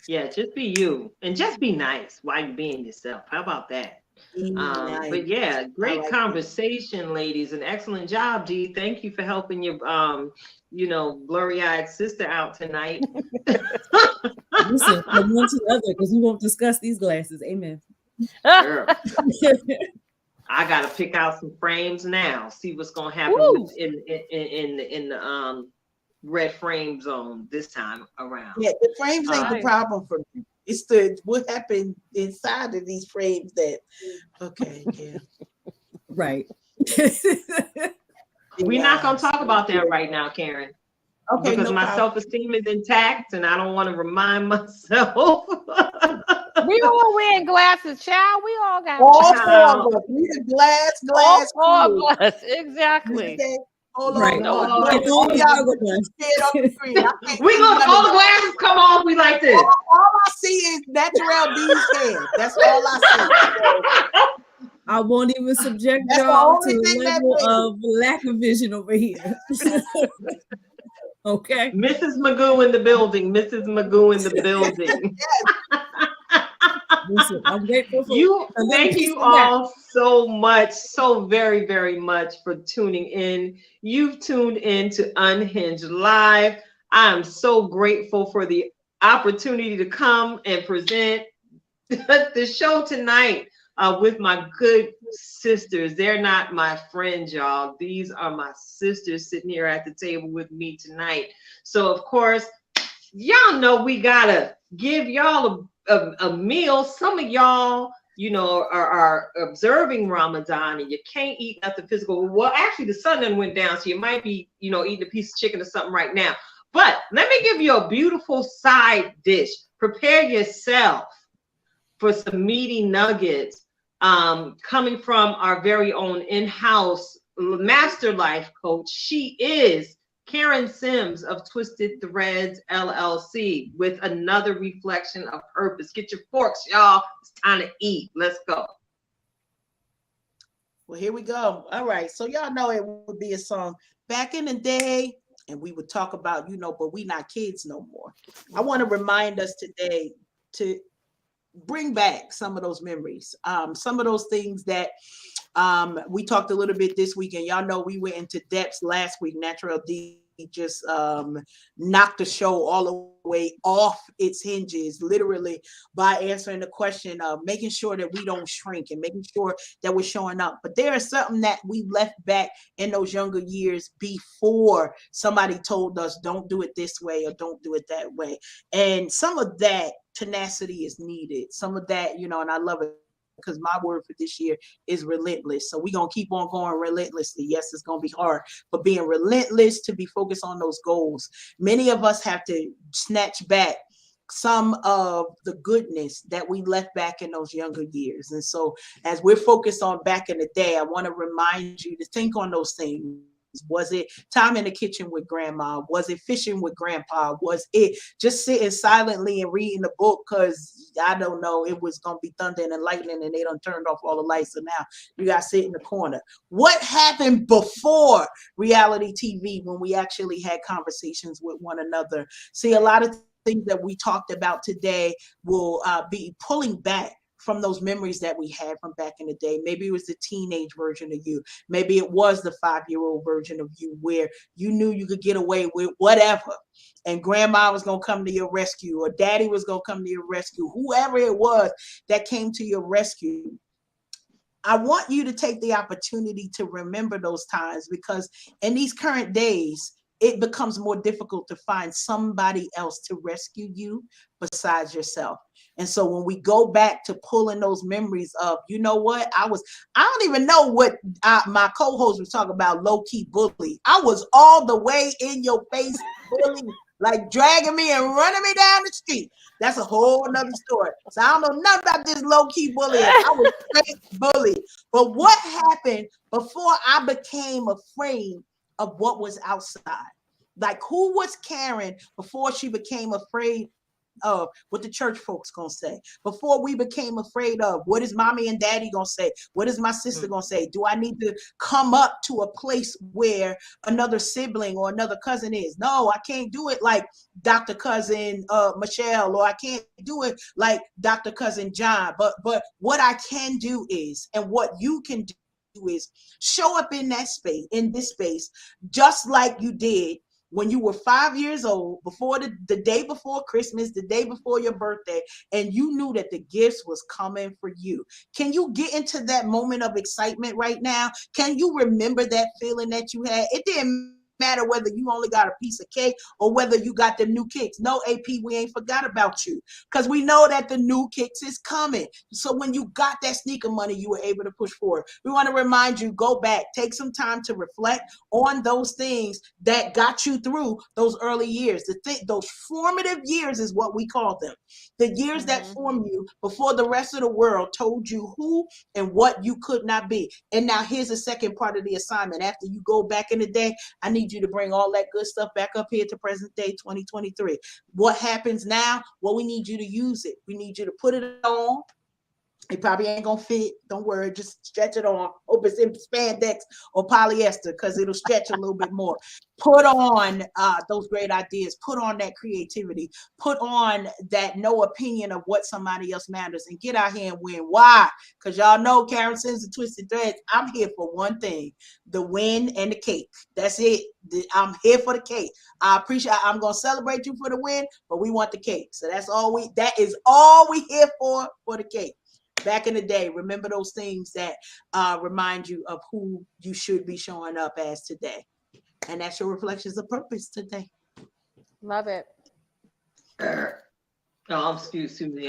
Yeah, just be you. And just be nice while you're being yourself. How about that? Be nice. But yeah, I great like conversation, ladies. An excellent job, Dee. Thank you for helping your blurry-eyed sister out tonight. Listen, from one to the other, because we won't discuss these glasses. Amen. Girl, I gotta pick out some frames now. See what's gonna happen Woo! in the red frame zone this time around. Yeah, the frames ain't the Right. problem for me. It's the what happened inside of these frames that. Okay, yeah. Right. We're not gonna talk about that right now, Karen. Okay, Because no my problem. self-esteem is intact and I don't want to remind myself. We all wearing glasses, child. We all got All glasses. four of us. We the glass All four crew. of us. Exactly. Okay, hold Right. on. No, Look, And all only y'all Google put Glass. your head on the screen. I can't we see look, none all of the y'all. glasses come off, we like this. All I see is Natural D's head. That's all I see. I won't even subject That's the y'all only to thing the that level matters. of lack of vision over here. Okay. Mrs. Magoo in the building. Mrs. Magoo in the building. Listen, I'm grateful for You a little thank piece you of that. all so much, so very, very much for tuning in. You've tuned in to Unhinged Live. I am so grateful for the opportunity to come and present the show tonight with my good sisters. They're not my friends, y'all. These are my sisters sitting here at the table with me tonight. So, of course, y'all know we gotta give y'all a meal. Some of y'all, are observing Ramadan and you can't eat nothing physical. Well, actually, the sun done went down, so you might be, eating a piece of chicken or something right now. But let me give you a beautiful side dish. Prepare yourself for some meaty nuggets coming from our very own in-house master life coach. She is Karen Sims of Twisted Threads LLC with another reflection of purpose. Get your forks, y'all. It's time to eat. Let's go. Well, here we go. All right. So y'all know it would be a song back in the day, and we would talk about, but we not kids no more. I want to remind us today to bring back some of those memories, some of those things that we talked a little bit this week, and y'all know we went into depths last week. Natural D just knocked the show all the way off its hinges, literally, by answering the question of making sure that we don't shrink and making sure that we're showing up. But there is something that we left back in those younger years before somebody told us don't do it this way or don't do it that way. And some of that tenacity is needed. Some of that, and I love it, because my word for this year is relentless. So we're going to keep on going relentlessly. Yes, it's going to be hard, but being relentless to be focused on those goals. Many of us have to snatch back some of the goodness that we left back in those younger years. And so as we're focused on back in the day, I want to remind you to think on those things. Was it time in the kitchen with grandma? Was it fishing with grandpa? Was it just sitting silently and reading the book because I don't know, it was going to be thunder and lightning and they done turned off all the lights, so now you got to sit in the corner? What happened before reality TV when we actually had conversations with one another? See, a lot of things that we talked about today will be pulling back from those memories that we had from back in the day. Maybe it was the teenage version of you. Maybe it was the 5-year-old version of you where you knew you could get away with whatever. And grandma was going to come to your rescue, or daddy was going to come to your rescue, whoever it was that came to your rescue. I want you to take the opportunity to remember those times, because in these current days, it becomes more difficult to find somebody else to rescue you besides yourself. And so when we go back to pulling those memories of, you know what, I don't even know what my co-host was talking about, low-key bully. I was all the way in your face bully. like dragging me and running me down the street. That's a whole nother story. So I don't know nothing about this low-key bullying. I was straight bullied. But what happened before I became afraid of what was outside? Like, who was Karen before she became afraid of what the church folks gonna say? Before we became afraid of what is mommy and daddy gonna say? What is my sister gonna say? Do I need to come up to a place where another sibling or another cousin is? No, I can't do it like Dr. Cousin Michelle, or I can't do it like Dr. Cousin John. But what I can do is, and what you can do is, show up in that space, in this space, just like you did when you were 5 years old, before the day before Christmas, the day before your birthday, and you knew that the gifts was coming for you. Can you get into that moment of excitement right now? Can you remember that feeling that you had? It didn't matter whether you only got a piece of cake or whether you got the new kicks. No, AP, we ain't forgot about you, because we know that the new kicks is coming. So when you got that sneaker money, you were able to push forward. We want to remind you, go back, take some time to reflect on those things that got you through those early years. Those formative years is what we call them. The years that formed you before the rest of the world told you who and what you could not be. And now here's the second part of the assignment. After you go back in the day, I need you to bring all that good stuff back up here to present day 2023. What happens now? Well, we need you to use it. We need you to put it on. It probably ain't gonna fit. Don't worry, just stretch it on. Hope it's in spandex or polyester, because it'll stretch a little bit more. Put on those great ideas. Put on that creativity. Put on that no opinion of what somebody else matters, and get out here and win. Why? Because y'all know Karen Sims and Twisted Threads. I'm here for one thing: the win and the cake. That's it. I'm here for the cake. I appreciate. I'm gonna celebrate you for the win, but we want the cake. So that's all we. That is all we here for the cake. Back in the day, remember those things that remind you of who you should be showing up as today. And that's your reflections of purpose today. Love it. Oh, excuse me.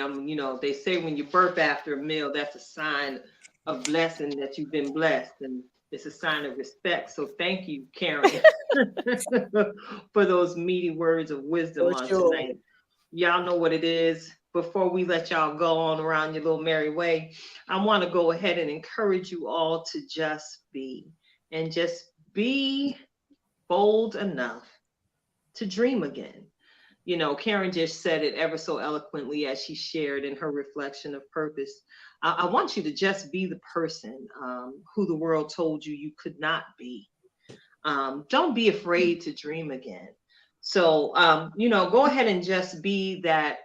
They say when you burp after a meal, that's a sign of blessing that you've been blessed. And it's a sign of respect. So thank you, Karen, for those meaty words of wisdom on tonight. Y'all know what it is. Before we let y'all go on around your little merry way, I want to go ahead and encourage you all to just be, and just be bold enough to dream again. Karen just said it ever so eloquently as she shared in her reflection of purpose. I want you to just be the person who the world told you could not be. Don't be afraid to dream again. So, go ahead and just be that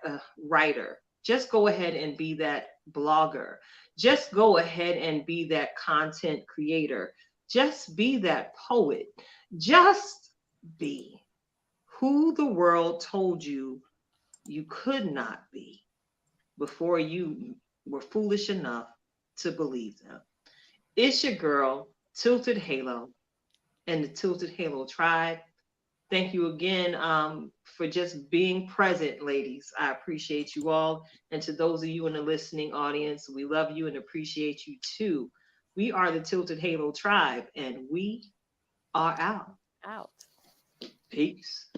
writer. Just go ahead and be that blogger. Just go ahead and be that content creator. Just be that poet. Just be who the world told you could not be before you were foolish enough to believe them. It's your girl, Tilted Halo, and the Tilted Halo Tribe. Thank you again for just being present, ladies. I appreciate you all. And to those of you in the listening audience, we love you and appreciate you too. We are the Tilted Halo Tribe, and we are out. Out. Peace.